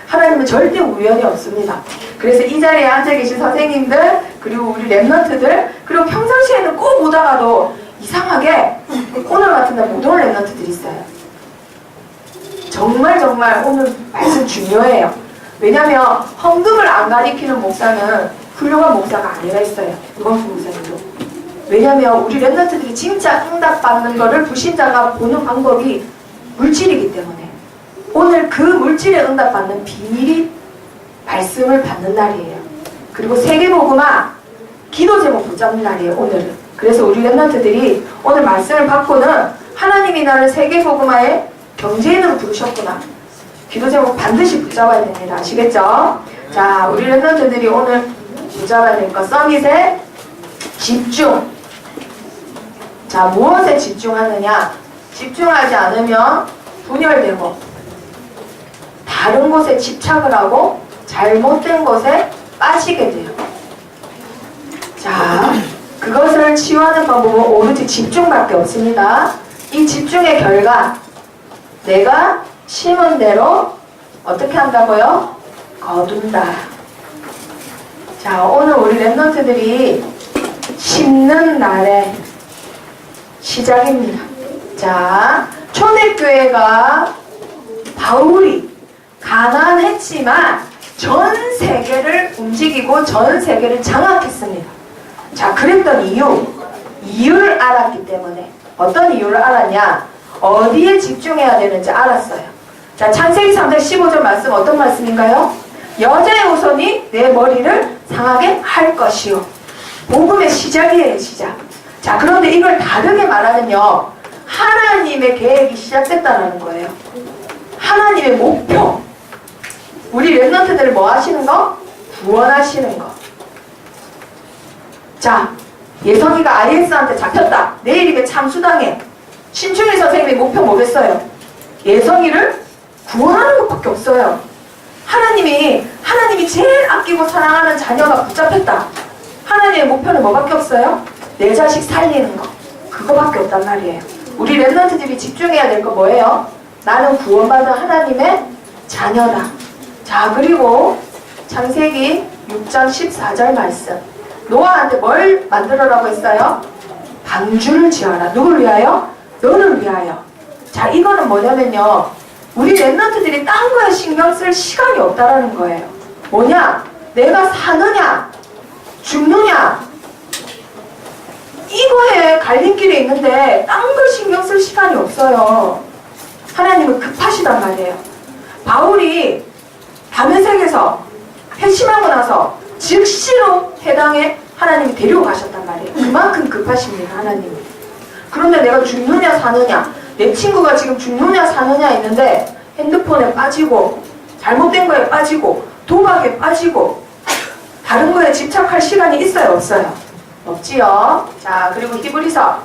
하나님은 절대 우연이 없습니다. 그래서 이 자리에 앉아 계신 선생님들, 그리고 우리 랩런트들, 그리고 평상시에는 꼭 오다가도 이상하게 오늘 같은 날 못 오는 랩런트들이 있어요. 정말 오늘 말씀 중요해요. 왜냐면 헌금을 안 가리키는 목사는 훌륭한 목사가 아니라 있어요. 이광수 목사님도. 왜냐면 우리 랩런트들이 진짜 응답받는 거를 불신자가 보는 방법이 물질이기 때문에 오늘 그 물질에 응답받는 비밀이 말씀을 받는 날이에요. 그리고 세계복음화 기도 제목 붙잡는 날이에요. 오늘은. 그래서 우리 랩런트들이 오늘 말씀을 받고는 하나님이 나를 세계복음화의 경제인으로 부르셨구나. 기도 제목 반드시 붙잡아야 됩니다. 아시겠죠? 자, 우리 랩런트들이 오늘 붙잡아야 될 것, 서밋에 집중. 자, 무엇에 집중하느냐? 집중하지 않으면 분열되고 다른 곳에 집착을 하고 잘못된 곳에 빠지게 돼요. 자, 그것을 치유하는 방법은 오로지 집중밖에 없습니다. 이 집중의 결과, 내가 심은 대로 어떻게 한다고요? 거둔다. 자, 오늘 우리 랩런트들이 심는 날의 시작입니다. 자, 초대교회가 바울이 가난했지만 전 세계를 움직이고 전 세계를 장악했습니다. 자, 그랬던 이유를 알았기 때문에. 어떤 이유를 알았냐? 어디에 집중해야 되는지 알았어요. 자, 창세기 3장 15절 말씀 어떤 말씀인가요? 여자의 후손이 내 머리를 상하게 할 것이요. 복음의 시작이에요, 시작. 자, 그런데 이걸 다르게 말하면요, 하나님의 계획이 시작됐다는 거예요. 하나님의 목표. 우리 랩런트들을 뭐 하시는 거? 구원하시는 거. 자, 예성이가 IS한테 잡혔다. 내일이면 참수당해. 신중희 선생님의 목표 뭐겠어요? 예성이를 구원하는 것밖에 없어요. 하나님이 제일 아끼고 사랑하는 자녀가 붙잡혔다. 하나님의 목표는 뭐밖에 없어요? 내 자식 살리는 거. 그거밖에 없단 말이에요. 우리 랩런트들이 집중해야 될 거 뭐예요? 나는 구원받은 하나님의 자녀다. 자, 그리고 창세기 6장 14절 말씀. 노아한테 뭘 만들어라고 했어요? 방주를 지어라. 누굴 위하여? 너를 위하여. 자, 이거는 뭐냐면요, 우리 랩런트들이 딴 거에 신경 쓸 시간이 없다라는 거예요. 뭐냐? 내가 사느냐? 죽느냐? 이거에 갈림길에 있는데 딴 걸 신경 쓸 시간이 없어요. 하나님은 급하시단 말이에요. 바울이 다메섹에서 회심하고 나서 즉시로 해당에 하나님이 데려가셨단 말이에요. 그만큼 급하십니다, 하나님이. 그런데 내가 죽느냐 사느냐, 내 친구가 지금 죽느냐 사느냐 있는데 핸드폰에 빠지고 잘못된 거에 빠지고 도박에 빠지고 다른 거에 집착할 시간이 있어요, 없어요? 없지요. 자, 그리고 히브리서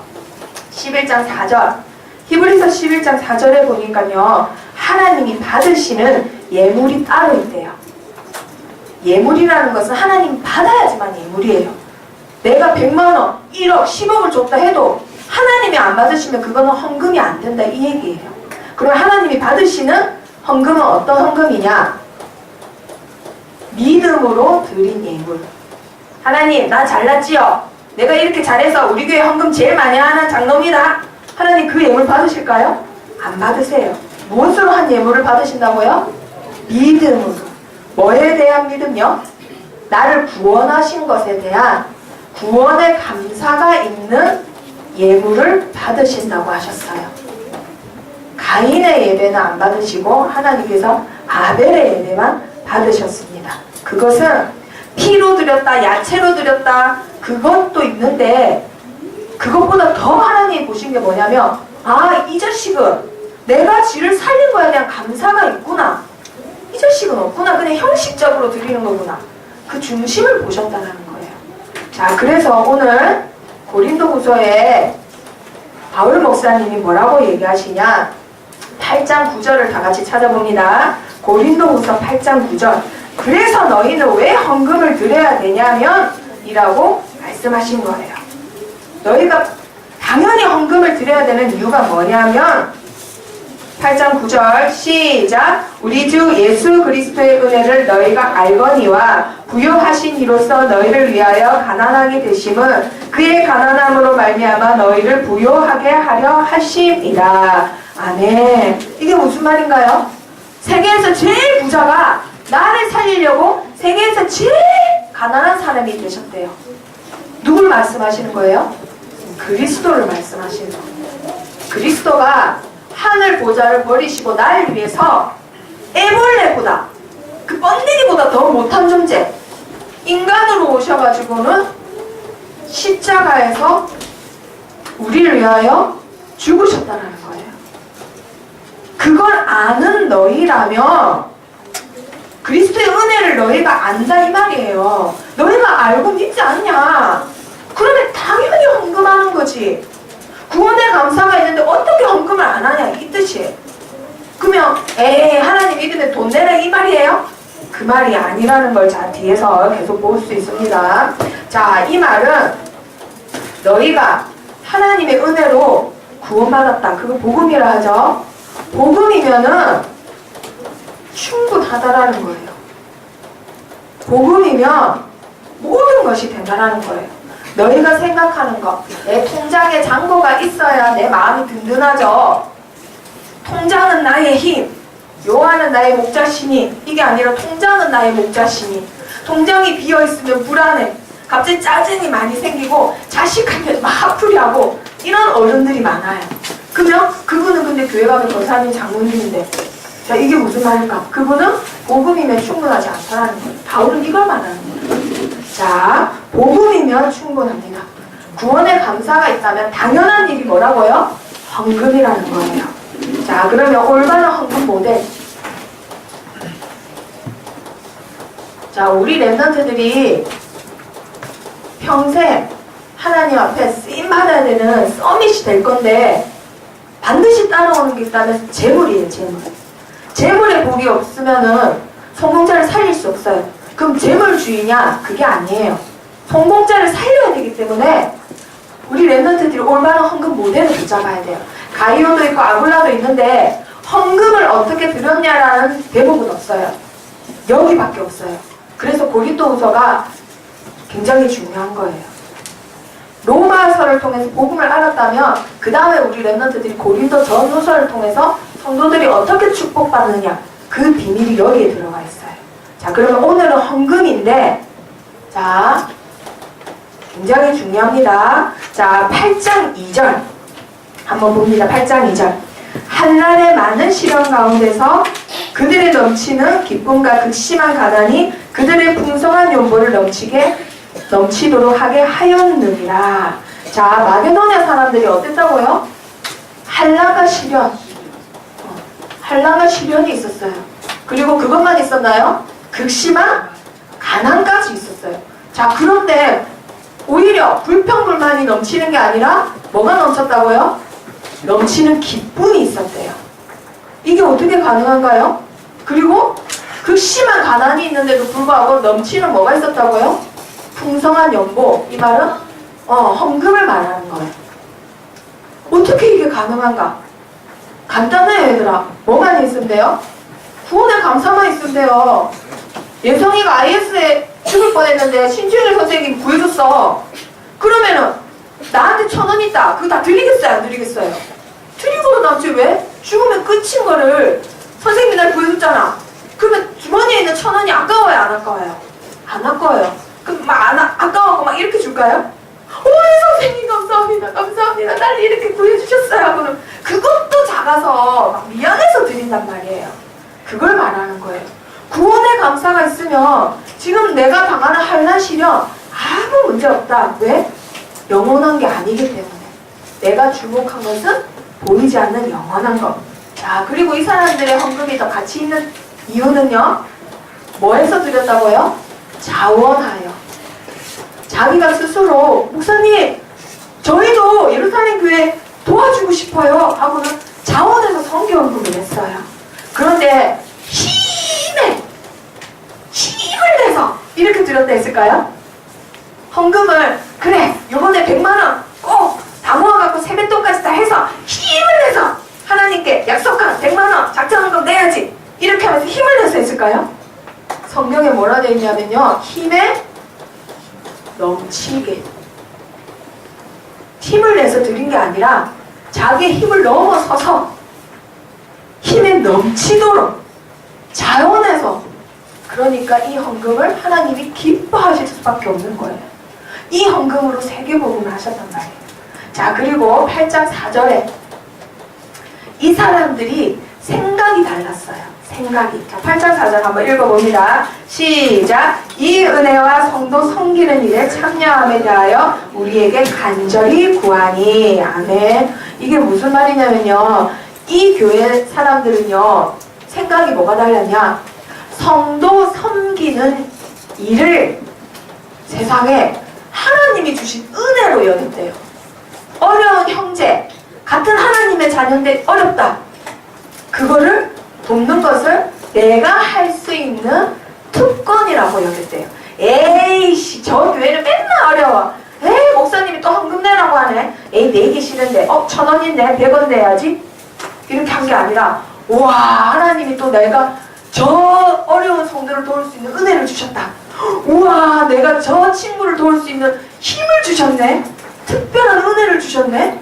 11장 4절. 히브리서 11장 4절에 보니까요, 하나님이 받으시는 예물이 따로 있대요. 예물이라는 것은 하나님이 받아야지만 예물이에요. 내가 100만원, 1억, 10억을 줬다 해도 하나님이 안 받으시면 그거는 헌금이 안 된다, 이 얘기예요. 그럼 하나님이 받으시는 헌금은 어떤 헌금이냐? 믿음으로 드린 예물. 하나님, 나 잘났지요? 내가 이렇게 잘해서 우리 교회 헌금 제일 많이 하는 장로입니다. 하나님, 그 예물 받으실까요? 안 받으세요. 무엇으로 한 예물을 받으신다고요? 믿음으로. 뭐에 대한 믿음요? 나를 구원하신 것에 대한 구원의 감사가 있는 예물을 받으신다고 하셨어요. 가인의 예배는 안 받으시고 하나님께서 아벨의 예배만 받으셨습니다. 그것은 피로 드렸다, 야채로 드렸다, 그것도 있는데 그것보다 더 하나님이 보신 게 뭐냐면, 아, 이 자식은 내가 쥐를 살린 거에 대한 감사가 있구나. 이 자식은 없구나. 그냥 형식적으로 드리는 거구나. 그 중심을 보셨다는 거예요. 자, 그래서 오늘 고린도후서에 바울 목사님이 뭐라고 얘기하시냐, 8장 9절을 다 같이 찾아봅니다. 고린도후서 8장 9절. 그래서 너희는 왜 헌금을 드려야 되냐면 이라고 말씀하신 거예요. 너희가 당연히 헌금을 드려야 되는 이유가 뭐냐면 8장 9절 시작. 우리 주 예수 그리스도의 은혜를 너희가 알거니와 부요하신 이로써 너희를 위하여 가난하게 되심은 그의 가난함으로 말미암아 너희를 부요하게 하려 하심이라. 아멘. 이게 무슨 말인가요? 세계에서 제일 부자가 나를 살리려고 세계에서 제일 가난한 사람이 되셨대요. 누굴 말씀하시는 거예요? 그리스도를 말씀하시는 거예요. 그리스도가 하늘 보좌를 버리시고 나를 위해서 애벌레보다, 그 번데기보다 더 못한 존재, 인간으로 오셔가지고는 십자가에서 우리를 위하여 죽으셨다는 거예요. 그걸 아는 너희라면 그리스도의 은혜를 너희가 안다 이 말이에요. 너희가 알고 믿지 않냐? 그러면 당연히 헌금하는 거지. 구원의 감사가 있는데 어떻게 헌금을 안 하냐, 이 뜻이에요. 그러면 하나님 믿으면 돈 내라 이 말이에요? 그 말이 아니라는 걸 자 뒤에서 계속 볼 수 있습니다. 자, 이 말은 너희가 하나님의 은혜로 구원받았다, 그거 복음이라 하죠. 복음이면은 충분하다라는 거예요. 복음이면 모든 것이 된다라는 거예요. 너희가 생각하는 것, 내 통장에 잔고가 있어야 내 마음이 든든하죠. 통장은 나의 힘, 요한은 나의 목자시니, 이게 아니라 통장은 나의 목자시니. 통장이 비어있으면 불안해, 갑자기 짜증이 많이 생기고 자식한테 막 풀이하고 이런 어른들이 많아요. 그러면 그분은 근데 교회 가면 권사님 장로님인데, 자, 이게 무슨 말일까? 그분은 복음이면 충분하지 않다는 거예요. 바울은 이걸 말하는 거예요. 자, 복음이면 충분합니다. 구원의 감사가 있다면 당연한 일이 뭐라고요? 헌금이라는 거예요. 자, 그러면 올바른 헌금 모델. 자, 우리 랩런트들이 평생 하나님 앞에 쓰임받아야 되는 서밋이 될 건데 반드시 따라오는 게 있다면 재물이에요, 재물. 재물에 복이 없으면은 성공자를 살릴 수 없어요. 그럼 재물주의냐? 그게 아니에요. 성공자를 살려야 되기 때문에 우리 랩런트들이 올바른 헌금 모델을 붙잡아야 돼요. 가이오도 있고 아굴라도 있는데 헌금을 어떻게 드렸냐라는 대목은 없어요. 여기밖에 없어요. 그래서 고린도후서가 굉장히 중요한 거예요. 로마서를 통해서 복음을 알았다면 그 다음에 우리 랩런트들이 고린도 전후서를 통해서 성도들이 어떻게 축복받느냐, 그 비밀이 여기에 들어가 있어요. 자, 그러면 오늘은 헌금인데, 자, 굉장히 중요합니다. 자, 8장 2절 한번 봅니다. 8장 2절. 한날의 많은 시련 가운데서 그들의 넘치는 기쁨과 극심한 가난이 그들의 풍성한 연보를 넘치도록 하게 하였느니라. 자, 마게도냐 사람들이 어땠다고요? 한란과 시련, 한란과 시련이 있었어요. 그리고 그것만 있었나요? 극심한 가난까지 있었어요. 자, 그런데 오히려 불평불만이 넘치는 게 아니라 뭐가 넘쳤다고요? 넘치는 기쁨이 있었대요. 이게 어떻게 가능한가요? 그리고 그 심한 가난이 있는데도 불구하고 넘치는 뭐가 있었다고요? 풍성한 연보. 이 말은 헌금을 말하는 거예요. 어떻게 이게 가능한가? 간단해요, 얘들아. 뭐만 있으면 돼요? 구원의 감사만 있으면 돼요. 예성이가 IS에 죽을 뻔했는데 신주일 선생님이 구해줬어. 그러면은 나한테 1,000원 있다. 그거 다 드리겠어요? 안 드리겠어요? 드리고도 남지. 왜? 죽으면 끝인 거를 선생님이 날 구해줬잖아. 그러면 주머니에 있는 1,000원이 아까워요? 안 아까워요? 안 아까워요. 그럼 막 아까워하고 막 이렇게 줄까요? 선생님 감사합니다. 감사합니다. 날 이렇게 구해주셨어요. 하고는 그것도 작아서 막 미안해서 드린단 말이에요. 그걸 말하는 거예요. 구원의 감사가 있으면 지금 내가 당하는 환난 시련 아무 문제 없다. 왜? 영원한 게 아니기 때문에. 내가 주목한 것은 보이지 않는 영원한 것. 자, 그리고 이 사람들의 헌금이 더 가치 있는 이유는요. 뭐해서 드렸다고요? 자원하여. 자기가 스스로 목사님 저희도 예루살렘 교회 도와주고 싶어요 하고는 자원해서 선교헌금을 했어요. 그런데 힘을 내서 이렇게 드렸다 했을까요? 헌금을 그래 요번에 100만원 꼭 다 모아갖고 세뱃돈까지 다 해서 힘을 내서 하나님께 약속한 100만원 작정헌금 내야지 이렇게 하면서 힘을 내서 했을까요? 성경에 뭐라 되어 있냐면요. 힘에 넘치게 힘을 내서 드린 게 아니라 자기의 힘을 넘어서서 힘에 넘치도록 자원해서 그러니까 이 헌금을 하나님이 기뻐하실 수밖에 없는 거예요. 이 헌금으로 세계복음을 하셨단 말이에요. 자, 그리고 8장 4절에 이 사람들이 생각이 달랐어요. 생각이. 자, 8장 4절 한번 읽어봅니다. 시작. 이 은혜와 성도 섬기는 일에 참여함에 대하여 우리에게 간절히 구하니. 아멘. 이게 무슨 말이냐면요. 이 교회 사람들은요. 생각이 뭐가 달랐냐. 성도 섬기는 일을 세상에 하나님이 주신 은혜로 여겼대요. 어려운 형제, 같은 하나님의 자녀인데 어렵다. 그거를 돕는 것을 내가 할 수 있는 특권이라고 여겼대요. 에이씨, 저 교회는 맨날 어려워. 에이, 목사님이 또 헌금 내라고 하네. 에이, 내기 싫은데. 1,000원인데 100원 내야지. 이렇게 한 게 아니라, 우와, 하나님이 또 내가 저 어려운 성도를 도울 수 있는 은혜를 주셨다. 우와, 내가 저 친구를 도울 수 있는 힘을 주셨네. 특별한 은혜를 주셨네.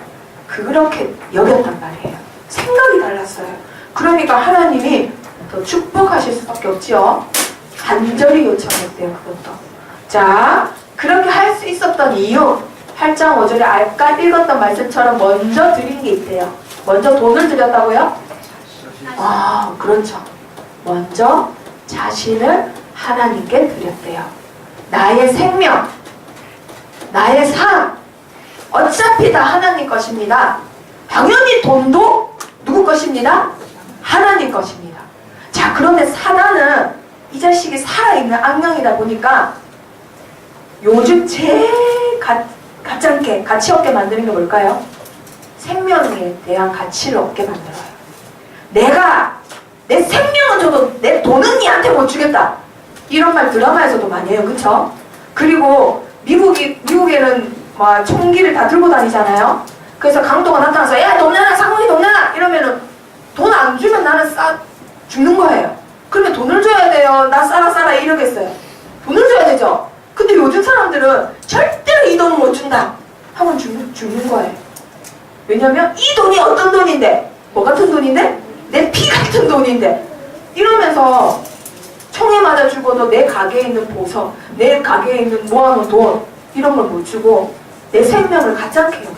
그렇게 여겼단 말이에요. 생각이 달랐어요. 그러니까 하나님이 더 축복하실 수밖에 없지요. 간절히 요청했대요. 그것도. 자, 그렇게 할 수 있었던 이유 8장 5절에 아까 읽었던 말씀처럼 먼저 드린 게 있대요. 먼저 돈을 드렸다고요? 그렇죠. 먼저 자신을 하나님께 드렸대요. 나의 생명, 나의 삶, 어차피 다 하나님 것입니다. 당연히 돈도 누구 것입니다? 하나님 것입니다. 자, 그런데 사단은 이 자식이 살아있는 악령이다 보니까 요즘 제일 가짜게 가치 없게 만드는 게 뭘까요? 생명에 대한 가치를 없게 만들어요. 내가 내 생명은 줘도 내 돈은 니한테 못 주겠다. 이런 말 드라마에서도 많이 해요. 그쵸? 그리고 미국에는 막 총기를 다 들고 다니잖아요. 그래서 강도가 나타나서 야, 돈 내놔, 상훈이 돈 내놔 이러면은 돈 안 주면 나는 죽는 거예요. 그러면 돈을 줘야 돼요. 나 싸라 이러겠어요. 돈을 줘야 되죠. 근데 요즘 사람들은 절대로 이 돈을 못 준다 하면 죽는 거예요. 왜냐면 이 돈이 어떤 돈인데, 뭐 같은 돈인데? 내 피 같은 돈인데 이러면서 총에 맞아 죽어도 내 가게에 있는 보석, 내 가게에 있는 모아놓은 돈 이런 걸 못 주고 내 생명을 가짜게 여겨요.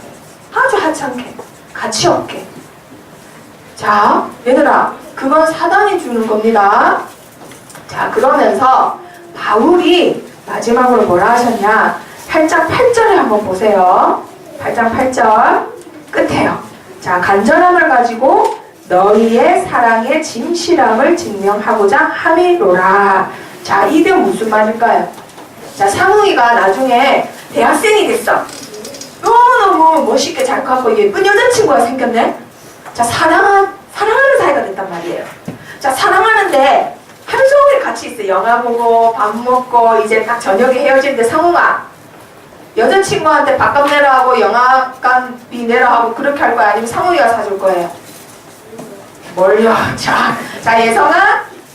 아주 하찮게, 가치 없게. 자, 얘들아, 그건 사단이 주는 겁니다. 자, 그러면서 바울이 마지막으로 뭐라 하셨냐? 8장 8절을 한번 보세요. 8장 8절 끝에요. 자, 간절함을 가지고 너희의 사랑의 진실함을 증명하고자 함이로라. 자, 이게 무슨 말일까요? 자, 상우이가 나중에 대학생이 됐어. 너무너무 멋있게 잘 갖고 예쁜 여자친구가 생겼네. 자, 사랑하는 사이가 됐단 말이에요. 자, 사랑하는데 하루 종일 같이 있어요. 영화 보고 밥 먹고 이제 딱 저녁에 헤어지는데 상웅아, 여자친구한테 밥값 내라 하고 영화관비 내라 하고 그렇게 할 거야? 아니면 상웅이가 사줄 거예요? 뭘요? 자,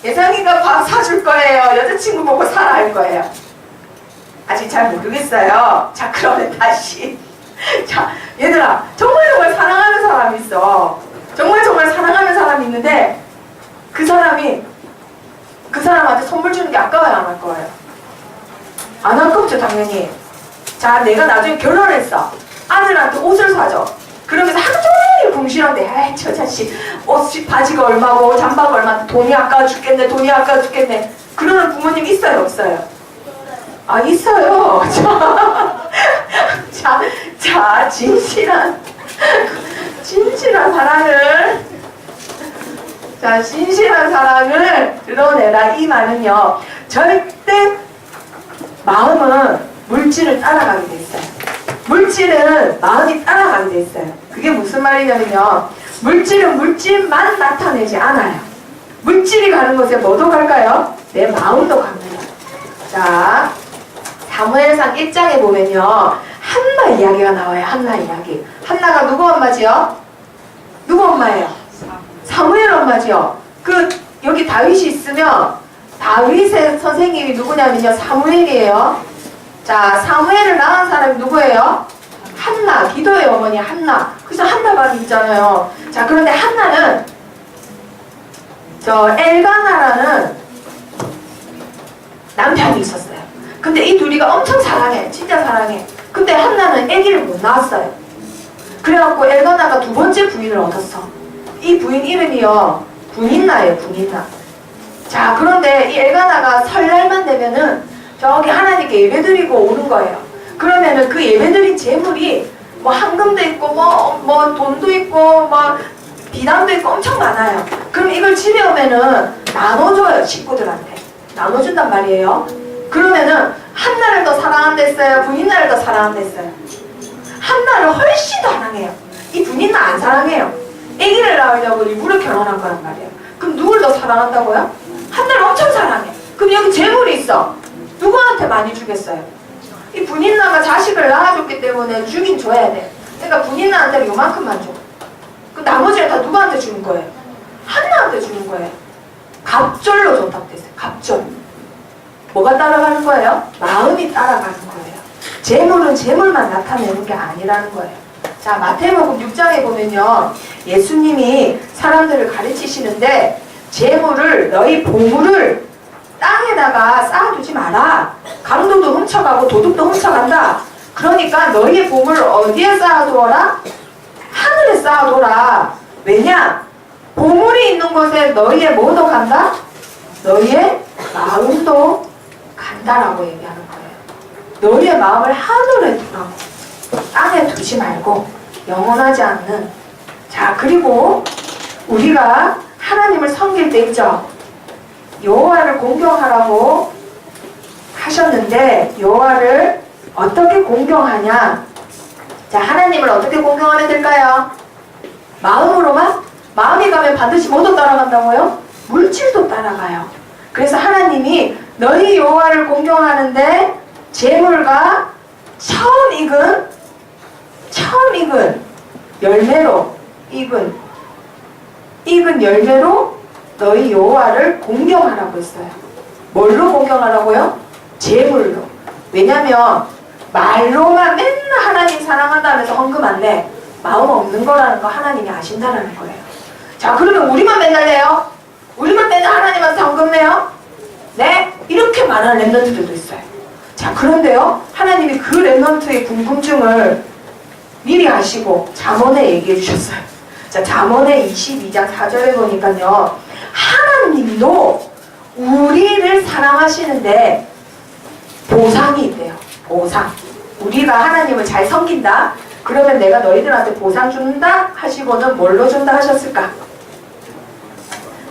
예성이가 밥 사줄 거예요? 여자친구 보고 사라 할 거예요? 아직 잘 모르겠어요. 자, 그러면 다시. 자, 얘들아, 정말 사랑하는 사람이 있어. 정말 사랑하는 사람이 있는데 그 사람한테 선물 주는 게 아까워요, 안 아까워요? 안 아깝죠, 당연히. 자, 내가 나중에 결혼했어. 아들한테 옷을 사줘. 그러면서 하루 종일 궁시렁대. 아이, 저 자식 바지가 얼마고 잠바가 얼마인데 돈이 아까워 죽겠네. 그러는 부모님 있어요, 없어요? 아, 있어요. 자, 진실한 사랑을, 자, 진실한 사랑을 드러내라. 이 말은요, 절대 마음은 물질을 따라가게 돼 있어요. 물질은 마음이 따라가게 돼 있어요. 그게 무슨 말이냐면요, 물질은 물질만 나타내지 않아요. 물질이 가는 곳에 뭐도 갈까요? 내 마음도 갑니다. 자, 사무엘상 1장에 보면요, 한나 이야기가 나와요. 한나 이야기. 한나가 누구 엄마지요? 누구 엄마예요? 사무엘 엄마지요. 여기 다윗이 있으면 다윗의 선생님이 누구냐면요, 사무엘이에요. 자, 사무엘을 낳은 사람이 누구예요? 한나, 기도의 어머니 한나. 그래서 한나방이 있잖아요. 자, 그런데 한나는 엘가나라는 남편이 있었어요. 근데 이 둘이가 엄청 사랑해. 진짜 사랑해. 근데 한나는 아기를 못 낳았어요. 그래갖고 엘가나가 두 번째 부인을 얻었어. 이 부인 이름이요, 분인나예요. 분인나. 자, 그런데 이 엘가나가 설날만 되면은 저기 하나님께 예배드리고 오는 거예요. 그러면은 그 예배드린 재물이 뭐 황금도 있고 뭐 돈도 있고 뭐 비단도 있고 엄청 많아요. 그럼 이걸 집에 오면은 나눠줘요. 식구들한테 나눠준단 말이에요. 그러면은 한나를 더 사랑한댔어요? 분인나를 더 사랑한댔어요? 한나를 훨씬 더 사랑해요. 이 분인나 안 사랑해요. 아기를 낳으려고 일부러 결혼한 거란 말이에요. 그럼 누굴 더 사랑한다고요? 한나를 엄청 사랑해. 그럼 여기 재물이 있어. 누구한테 많이 주겠어요? 이 분인나가 자식을 낳아줬기 때문에 주긴 줘야 돼. 그러니까 분인나한테는 요만큼만 줘. 그 나머지를 다 누구한테 주는 거예요? 한나한테 주는 거예요. 갑절로 줬다고 됐어요. 갑절. 뭐가 따라가는 거예요? 마음이 따라가는 거예요. 재물은 재물만 나타내는 게 아니라는 거예요. 자, 마태복음 6장에 보면요, 예수님이 사람들을 가르치시는데 재물을, 너희 보물을 땅에다가 쌓아두지 마라. 강도도 훔쳐가고 도둑도 훔쳐간다. 그러니까 너희의 보물을 어디에 쌓아두어라? 하늘에 쌓아둬라. 왜냐? 보물이 있는 곳에 너희의 뭐도 간다? 너희의 마음도 간다라고 얘기하는 거예요. 너희의 마음을 하늘에 두라고. 땅에 두지 말고, 영원하지 않는. 자, 그리고 우리가 하나님을 섬길 때 있죠, 여호와를 공경하라고 하셨는데 여호와를 어떻게 공경하냐? 자, 하나님을 어떻게 공경하면 될까요? 마음으로만? 마음이 가면 반드시 뭐도 따라간다고요? 물질도 따라가요. 그래서 하나님이 너희 여호와를 공경하는데 재물과 처음 익은 열매로 익은 열매로 너희 여호와를 공경하라고 했어요. 뭘로 공경하라고요? 재물로. 왜냐면 말로만 맨날 하나님 사랑한다면서 헌금 안 내. 마음 없는 거라는 거 하나님이 아신다는 거예요. 자, 그러면 우리만 맨날 내요? 우리만 맨날 하나님한테 헌금 내요? 네? 이렇게 말하는 랩런트들도 있어요. 자, 그런데요, 하나님이 그 랩런트의 궁금증을 미리 아시고 잠언에 얘기해 주셨어요. 자, 잠언의 22장 4절에 보니까요, 하나님도 우리를 사랑하시는데 보상이 있대요. 보상. 우리가 하나님을 잘 섬긴다? 그러면 내가 너희들한테 보상 준다? 하시고는 뭘로 준다 하셨을까?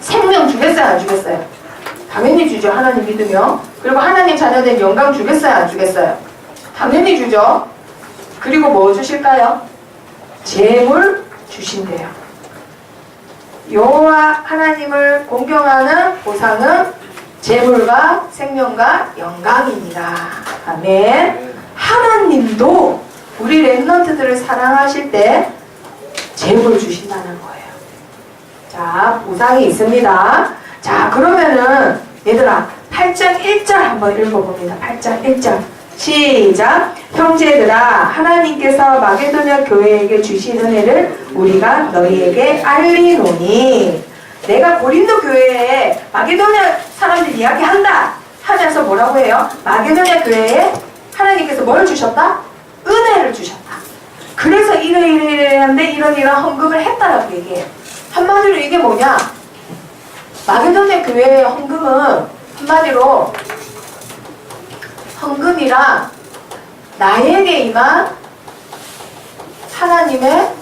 생명 주겠어요? 안 주겠어요? 당연히 주죠. 하나님 믿으며. 그리고 하나님 자녀된 영광 주겠어요? 안 주겠어요? 당연히 주죠. 그리고 뭐 주실까요? 재물 주신대요. 여호와 하나님을 공경하는 보상은 재물과 생명과 영광입니다. 아멘. 하나님도 우리 렘넌트들을 사랑하실 때 재물을 주신다는 거예요. 자, 보상이 있습니다. 자, 그러면은 얘들아 8장 1절 한번 읽어봅니다. 8장 1절 시작. 형제들아, 하나님께서 마게도냐 교회에게 주신 은혜를 우리가 너희에게 알리노니. 내가 고린도 교회에 마게도냐 사람들 이야기한다 하면서 뭐라고 해요? 마게도냐 교회에 하나님께서 뭘 주셨다? 은혜를 주셨다. 그래서 이러이러한데 이런 헌금을 했다라고 얘기해요. 한마디로 이게 뭐냐? 마게도냐 교회의 헌금은 한마디로 헌금이랑 나에게 임한 하나님의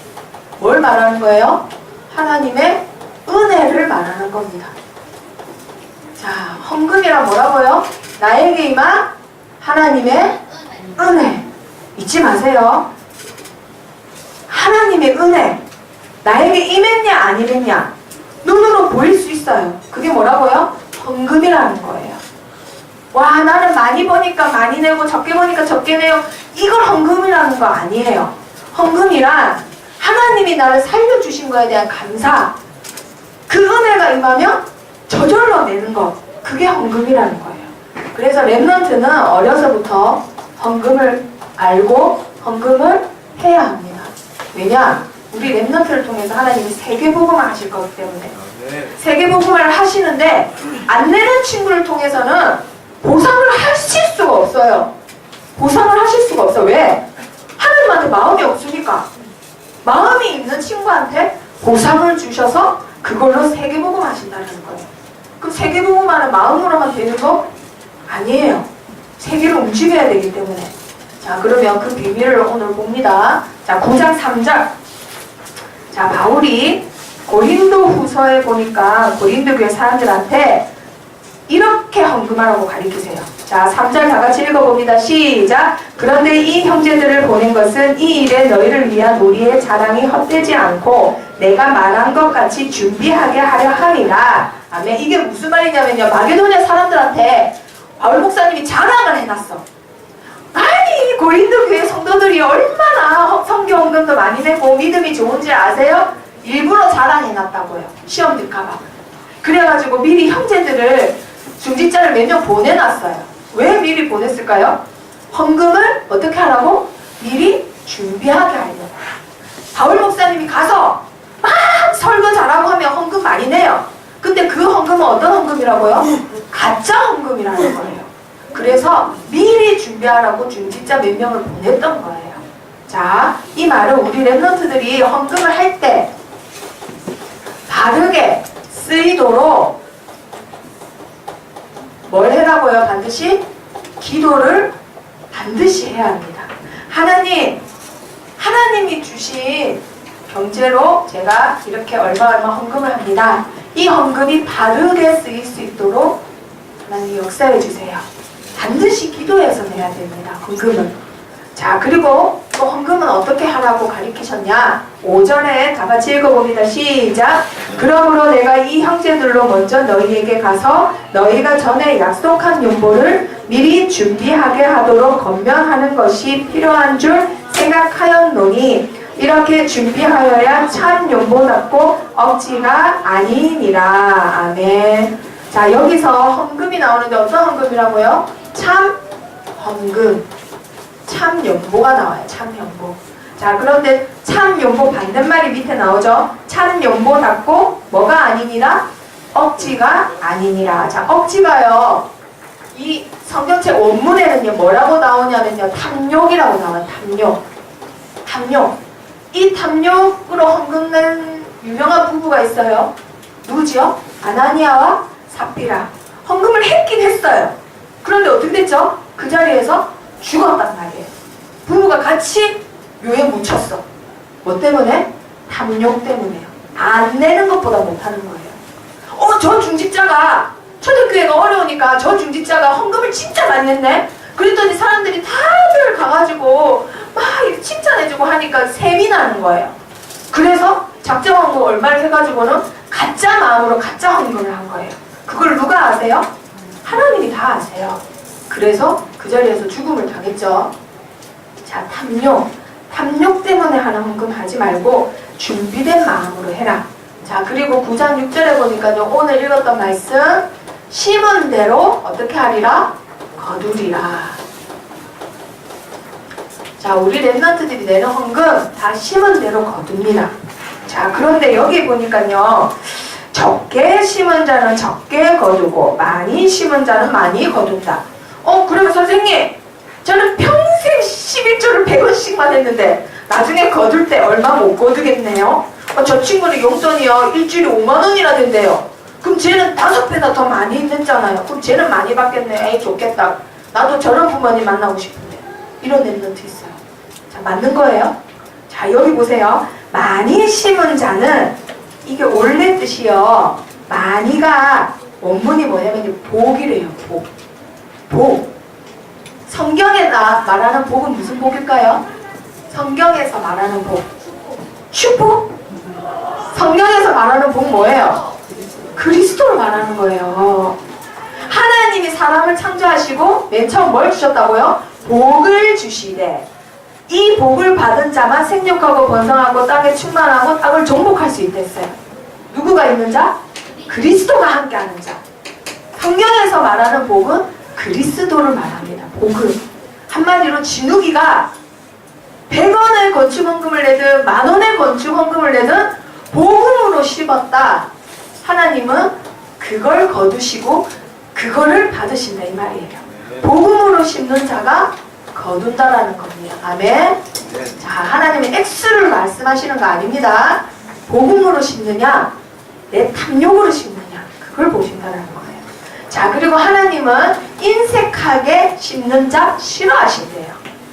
뭘 말하는 거예요? 하나님의 은혜를 말하는 겁니다. 자, 헌금이란 뭐라고요? 나에게 임한 하나님의 은혜. 잊지 마세요. 하나님의 은혜. 나에게 임했냐 안 임했냐 눈으로 보일 수 있어요. 그게 뭐라고요? 헌금이라는 거예요. 와, 나는 많이 버니까 많이 내고 적게 버니까 적게 내요. 이걸 헌금이라는 거 아니에요. 헌금이란 하나님이 나를 살려주신 거에 대한 감사, 그 은혜가 임하면 저절로 내는 것, 그게 헌금이라는 거예요. 그래서 렘넌트는 어려서부터 헌금을 알고 헌금을 해야 합니다. 왜냐? 우리 렘넌트를 통해서 하나님이 세계복음을 하실 거기 때문에. 세계복음을 하시는데 안 내는 친구를 통해서는 보상을 하실 수가 없어요. 보상을 하실 수가 없어. 왜? 하나님한테 마음이 없으니까. 마음이 있는 친구한테 보상을 주셔서 그걸로 세계복음 하신다는 거예요. 그럼 세계복음 하는 마음으로만 되는 거 아니에요. 세계를 움직여야 되기 때문에. 자, 그러면 그 비밀을 오늘 봅니다. 자, 9장 3절. 자, 바울이 고린도 후서에 보니까 고린도 교회 사람들한테 이렇게 헌금하라고 가르치세요. 자, 3절 다 같이 읽어봅니다. 시작. 그런데 이 형제들을 보낸 것은 이 일에 너희를 위한 우리의 자랑이 헛되지 않고 내가 말한 것 같이 준비하게 하려 함이라. 아멘. 이게 무슨 말이냐면요, 마게도냐 사람들한테 바울 목사님이 자랑을 해놨어. 아니, 고린도 교회 성도들이 얼마나 성교 헌금도 많이 내고 믿음이 좋은지 아세요? 일부러 자랑해놨다고요. 시험 들까봐. 그래가지고 미리 형제들을 중직자를 몇 명 보내놨어요. 왜 미리 보냈을까요? 헌금을 어떻게 하라고? 미리 준비하게 하려고. 바울 목사님이 가서 막 설교 잘하고 하면 헌금 많이 내요. 근데 그 헌금은 어떤 헌금이라고요? 가짜 헌금이라는 거예요. 그래서 미리 준비하라고 중직자 몇 명을 보냈던 거예요. 자, 이 말은 우리 렘넌트들이 헌금을 할 때 바르게 쓰이도록 뭘 해라고요? 반드시 기도를 반드시 해야 합니다. 하나님이 주신 경제로 제가 이렇게 얼마 헌금을 합니다. 이 헌금이 바르게 쓰일 수 있도록 하나님 역사해 주세요. 반드시 기도해서 내야 됩니다. 헌금은. 자, 그리고 또 헌금은 어떻게 하라고 가르치셨냐? 5절에 다 같이 읽어봅니다. 시작. 그러므로 내가 이 형제들로 먼저 너희에게 가서 너희가 전에 약속한 연보를 미리 준비하게 하도록 건면하는 것이 필요한 줄 생각하였노니 이렇게 준비하여야 참 연보답고 억지가 아니니라. 아멘. 자, 여기서 헌금이 나오는데 어떤 헌금이라고요? 참 헌금. 참 연보가 나와요. 참 연보. 자, 그런데 참 연보 반대말이 밑에 나오죠. 참 연보답고 뭐가 아니니라? 억지가 아니니라. 자, 억지가요, 이 성경책 원문에는요 뭐라고 나오냐면요, 탐욕이라고 나와요. 탐욕. 이 탐욕으로 헌금 낸 유명한 부부가 있어요. 누구지요? 아나니아와 삽비라. 헌금을 했긴 했어요. 그런데 어떻게 됐죠? 그 자리에서 죽었단 말이에요. 부부가 같이 묘에 묻혔어. 뭐 때문에? 탐욕 때문에요. 안 내는 것보다 못하는 거예요. 저 중직자가, 초대교회가 어려우니까 저 중직자가 헌금을 진짜 많이 냈네? 그랬더니 사람들이 다들 가가지고 막 이렇게 칭찬해주고 하니까 셈이 나는 거예요. 그래서 작정 헌금 얼마를 해가지고는 가짜 마음으로 가짜 헌금을 한 거예요. 그걸 누가 아세요? 하나님이 다 아세요. 그래서 그 자리에서 죽음을 당했죠. 자, 탐욕 때문에 하는 헌금 하지 말고 준비된 마음으로 해라. 자, 그리고 9장 6절에 보니까요, 오늘 읽었던 말씀, 심은 대로 어떻게 하리라? 거두리라. 자, 우리 랩런트들이 내는 헌금 다 심은 대로 거둡니다. 자, 그런데 여기 보니까요, 적게 심은 자는 적게 거두고 많이 심은 자는 많이 거둔다. 그러면 선생님, 저는 평생 11조를 100원씩만 했는데 나중에 거둘 때 얼마 못 거두겠네요. 저 친구는 용돈이요 일주일에 5만원이나 된대요. 그럼 쟤는 5배나 더 많이 냈잖아요. 그럼 쟤는 많이 받겠네. 에이, 좋겠다. 나도 저런 부모님 만나고 싶은데. 이런 랩런트 있어요. 자, 맞는 거예요. 자, 여기 보세요. 많이 심은 자는, 이게 원래 뜻이요, 많이가 원문이 뭐냐면 복이래요. 복. 성경에 말하는 복은 무슨 복일까요? 성경에서 말하는 복. 축복? 성경에서 말하는 복 뭐예요? 그리스도를 말하는 거예요. 하나님이 사람을 창조하시고 맨 처음 뭘 주셨다고요? 복을 주시되 이 복을 받은 자만 생육하고 번성하고 땅에 충만하고 땅을 정복할 수 있댔어요. 누구가 있는 자? 그리스도가 함께하는 자. 성경에서 말하는 복은 그리스도를 말합니다. 복을. 한마디로 진욱이가 100원의 건축헌금을 내든 만원의 건축헌금을 내든 복음으로 심었다. 하나님은 그걸 거두시고 그거를 받으신다, 이 말이에요. 복음으로 심는 자가 거둔다라는 겁니다. 아멘. 자, 하나님의 액수를 말씀하시는 거 아닙니다. 복음으로 심느냐, 내 탐욕으로 심느냐, 그걸 보신다라는 거예요. 자, 그리고 하나님은 인색하게 심는 자 싫어하신대요.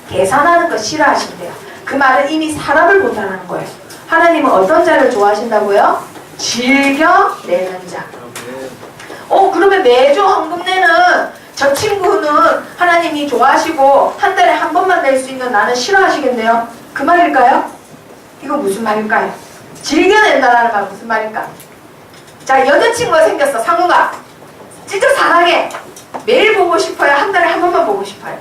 계산하는 거 싫어하신대요. 그 말은 이미 사람을 본다는 거예요. 하나님은 어떤 자를 좋아하신다고요? 즐겨 내는 자. 그러면 매주 헌금 내는 저 친구는 하나님이 좋아하시고 한 달에 한 번만 낼 수 있는 나는 싫어하시겠네요. 그 말일까요? 이거 무슨 말일까요? 즐겨낸다라는 말 무슨 말일까? 자, 여자친구가 생겼어. 상우가 진짜 사랑해. 매일 보고 싶어요? 한 달에 한 번만 보고 싶어요?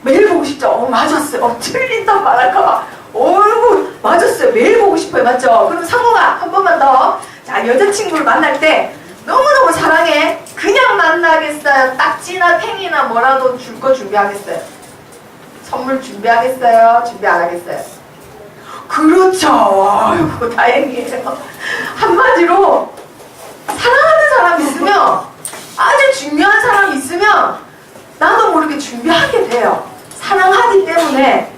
매일 보고 싶죠? 맞았어요. 틀린단 말할까봐. 어이구, 맞았어요. 매일 보고 싶어요. 맞죠? 그럼 상우가 한 번만 더. 자, 여자친구를 만날 때 너무너무 사랑해. 그냥 만나겠어요? 딱지나 팽이나 뭐라도 줄 거 준비하겠어요? 선물 준비하겠어요? 준비 안 하겠어요? 그렇죠. 아이고, 다행이에요. 한마디로 사랑하는 사람 있으면, 아주 중요한 사람 있으면 나도 모르게 준비하게 돼요. 사랑하기 때문에.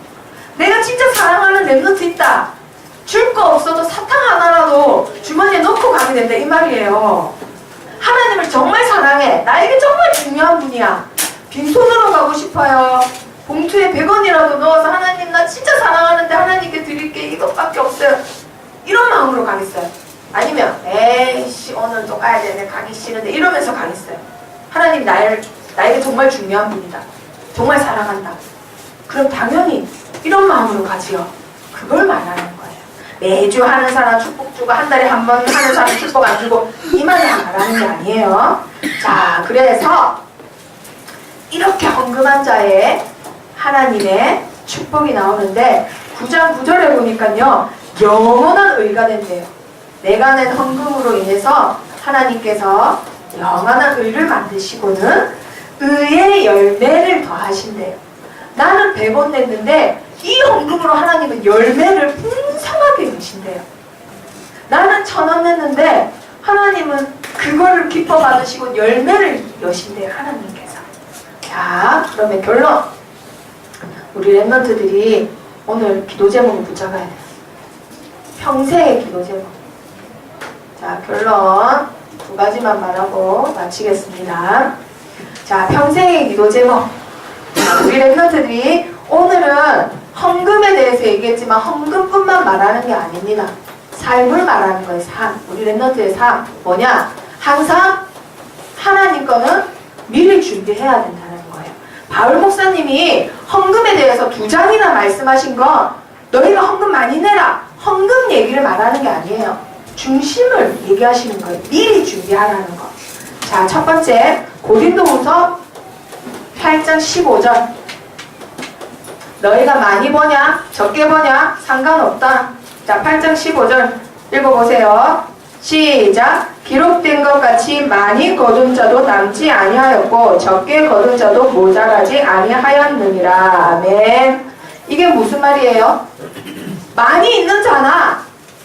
내가 진짜 사랑하는 랩런트 있다. 줄 거 없어도 사탕 하나라도 주머니에 넣고 가게 된다, 이 말이에요. 하나님을 정말 사랑해. 나에게 정말 중요한 분이야. 빈손으로 가고 싶어요. 봉투에 100원이라도 넣어서 하나님 나 진짜 사랑하는데 하나님께 드릴게 이것밖에 없어요. 이런 마음으로 가겠어요. 아니면 에이씨 오늘 또 가야 되네, 가기 싫은데 이러면서 가겠어요. 하나님 나에게 정말 중요한 분이다. 정말 사랑한다. 그럼 당연히 이런 마음으로 가지요. 그걸 말하는 거예요. 매주 하는 사람 축복 주고 한 달에 한 번 하는 사람 축복 안 주고 이 말을 말하는 게 아니에요. 자, 그래서 이렇게 헌금한 자의 하나님의 축복이 나오는데 9장 9절에 보니까요, 영원한 의가 된대요. 내가 낸 헌금으로 인해서 하나님께서 영원한 의를 만드시고는 의의 열매를 더하신대요. 나는 100원 냈는데 이 헌금으로 하나님은 열매를 풍성하게 주신대요. 나는 1000원 냈는데 하나님은 그거를 기뻐 받으시고 열매를 여신대요, 하나님께서. 자, 그러면 결론. 우리 랩런트들이 오늘 기도 제목을 붙잡아야 돼요. 평생의 기도 제목. 자, 결론 2가지만 말하고 마치겠습니다. 자, 평생의 기도 제목. 우리 랩런트들이 오늘은 헌금에 대해서 얘기했지만 헌금뿐만 말하는 게 아닙니다. 삶을 말하는 거예요. 삶. 우리 랩런트의 삶 뭐냐? 항상 하나님 거는 미리 준비해야 된다는 거예요. 바울 목사님이 헌금에 대해서 2장이나 말씀하신 건 너희가 헌금 많이 내라, 헌금 얘기를 말하는 게 아니에요. 중심을 얘기하시는 거예요. 미리 준비하라는 거. 자, 첫 번째 고린도후서 8장 15절. 너희가 많이 버냐 적게 버냐 상관없다. 자, 8장 15절 읽어보세요. 시작. 기록된 것 같이 많이 거둔 자도 남지 아니하였고 적게 거둔 자도 모자라지 아니하였느니라. 아멘. 이게 무슨 말이에요? 많이 있는 자나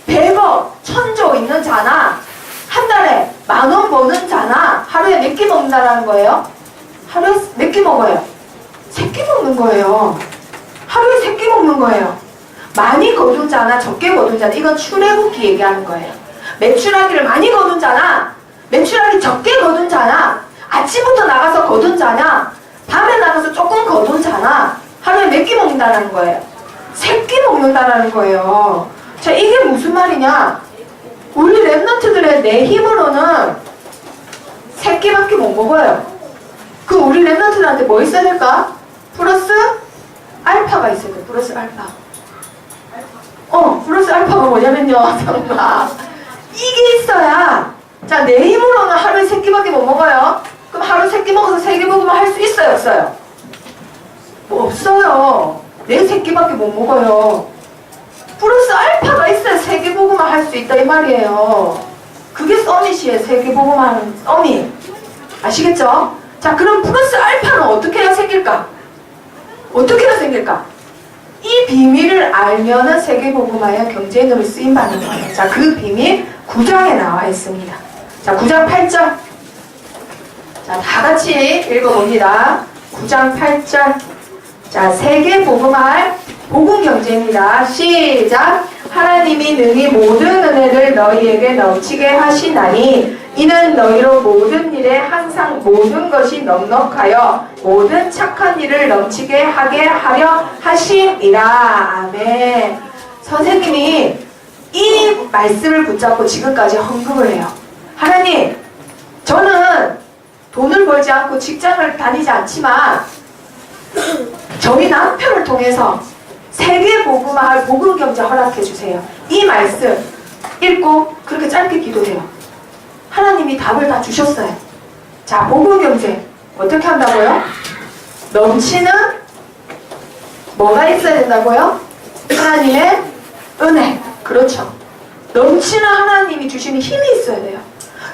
100억, 1000조 있는 자나 한 달에 10,000원 버는 자나 하루에 몇 끼 먹는다라는 거예요? 하루에 몇 끼 먹어요? 3끼 먹는 거예요. 하루에 3끼 먹는 거예요. 많이 거둔 자나 적게 거둔 자나, 이건 출애굽기 얘기하는 거예요. 매출하기를 많이 거둔 자나 매출하기 적게 거둔 자나 아침부터 나가서 거둔 자나 밤에 나가서 조금 거둔 자나 하루에 몇 끼 먹는다는 거예요? 3끼 먹는다는 거예요. 자, 이게 무슨 말이냐? 우리 랩런트들의 내 힘으로는 3끼밖에 못 먹어요. 그럼 우리 랩런트들한테 뭐 있어야 될까? 플러스 알파가 있어야 돼. 플러스 알파. 플러스 알파가 뭐냐면요, 정말 이게 있어야. 자, 내 힘으로는 하루에 3끼밖에 못 먹어요. 그럼 하루 3끼 먹어서 3개 먹으면 할 수 있어요, 없어요? 뭐 없어요. 내 3끼밖에 못 먹어요. 플러스 알파가 있어야 3개 먹으면 할 수 있다 이 말이에요. 그게 서밋이에요. 3개 먹으면 하는 서밋. 아시겠죠? 자, 그럼 플러스 알파는 어떻게 해야 생길까? 어떻게 해야 생길까? 이 비밀을 알면은 세계복음화의 경제인으로 쓰임받는 거예요. 자, 그 비밀 9장에 나와 있습니다. 자, 9장 8절. 자, 다 같이 읽어봅니다. 9장 8절. 자, 세계복음화의 복음 경제입니다. 시작. 하나님이 능히 모든 은혜를 너희에게 넘치게 하시나니 이는 너희로 모든 일에 항상 모든 것이 넉넉하여 모든 착한 일을 넘치게 하게 하려 하심이라. 아멘. 선생님이 이 말씀을 붙잡고 지금까지 헌금을 해요. 하나님, 저는 돈을 벌지 않고 직장을 다니지 않지만 저희 남편을 통해서 세계복음화할 복음경제 허락해주세요. 이 말씀 읽고 그렇게 짧게 기도해요. 하나님이 답을 다 주셨어요. 자, 복음경제 어떻게 한다고요? 넘치는 뭐가 있어야 된다고요? 하나님의 은혜. 그렇죠. 넘치는 하나님이 주시는 힘이 있어야 돼요.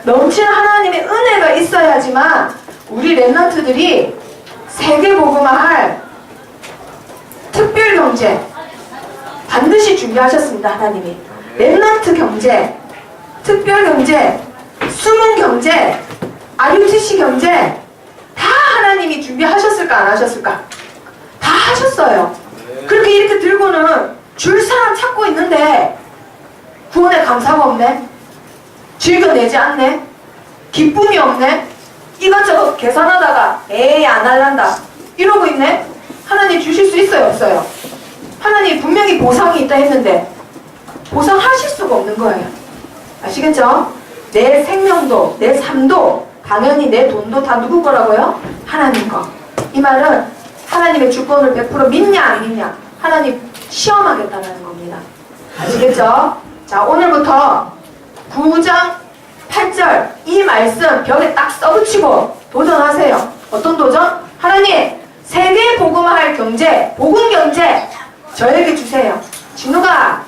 넘치는 하나님의 은혜가 있어야지만 우리 랩런트들이 세계복음화할 특별경제 반드시 준비하셨습니다. 하나님이 랩런트 경제, 특별경제, 숨은경제, RUTC 경제 다 하나님이 준비하셨을까 안 하셨을까? 다 하셨어요. 그렇게 이렇게 들고는 줄 사람 찾고 있는데 구원에 감사가 없네, 즐겨내지 않네, 기쁨이 없네, 이것저것 계산하다가 에이 안 할란다 이러고 있네. 하나님 주실 수 있어요 없어요? 하나님 분명히 보상이 있다 했는데 보상하실 수가 없는 거예요. 아시겠죠? 내 생명도 내 삶도 당연히 내 돈도 다 누구 거라고요? 하나님 거. 이 말은 하나님의 주권을 100% 믿냐 안 믿냐 하나님 시험하겠다는 겁니다. 아시겠죠? 자, 오늘부터 9장 8절 이 말씀 벽에 딱 써붙이고 도전하세요. 어떤 도전? 하나님 세계 복음화할 경제, 복음 경제 저에게 주세요. 진우가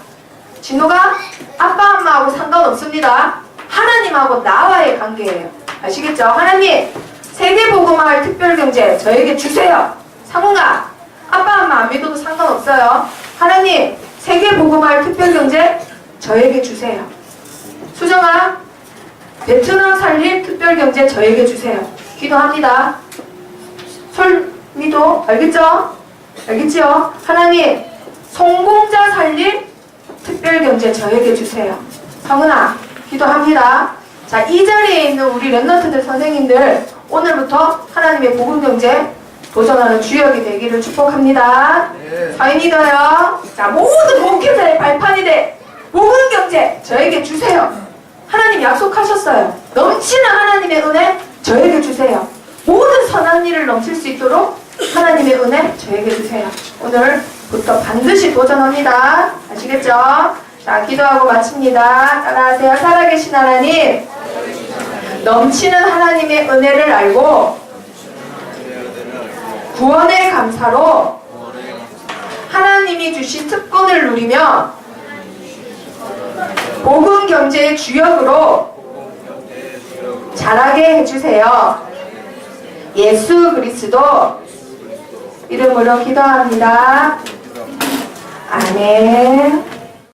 아빠 엄마하고 상관없습니다. 하나님하고 나와의 관계예요. 아시겠죠? 하나님 세계 복음화할 특별 경제 저에게 주세요. 상훈아 아빠 엄마 안 믿어도 상관없어요. 하나님 세계 복음화할 특별 경제 저에게 주세요. 수정아 베트남 살릴 특별 경제 저에게 주세요. 기도합니다. 솔미도 알겠죠? 알겠지요? 하나님 성공자 살릴 특별 경제 저에게 주세요. 성은아 기도합니다. 자, 이 자리에 있는 우리 랩런트들 선생님들 오늘부터 하나님의 복음 경제 도전하는 주역이 되기를 축복합니다. 저희 믿어요. 자, 모든 목회자의 발판이 돼 복음 경제 저에게 주세요. 하나님 약속하셨어요. 넘치는 하나님의 은혜 저에게 주세요. 모든 선한 일을 넘칠 수 있도록 하나님의 은혜 저에게 주세요. 오늘부터 반드시 도전합니다. 아시겠죠? 자, 기도하고 마칩니다. 따라하세요. 살아계신 하나님, 넘치는 하나님의 은혜를 알고 구원의 감사로 하나님이 주신 특권을 누리며 복음 경제의 주역으로 자라게 해주세요. 예수 그리스도 이름으로 기도합니다. 아멘.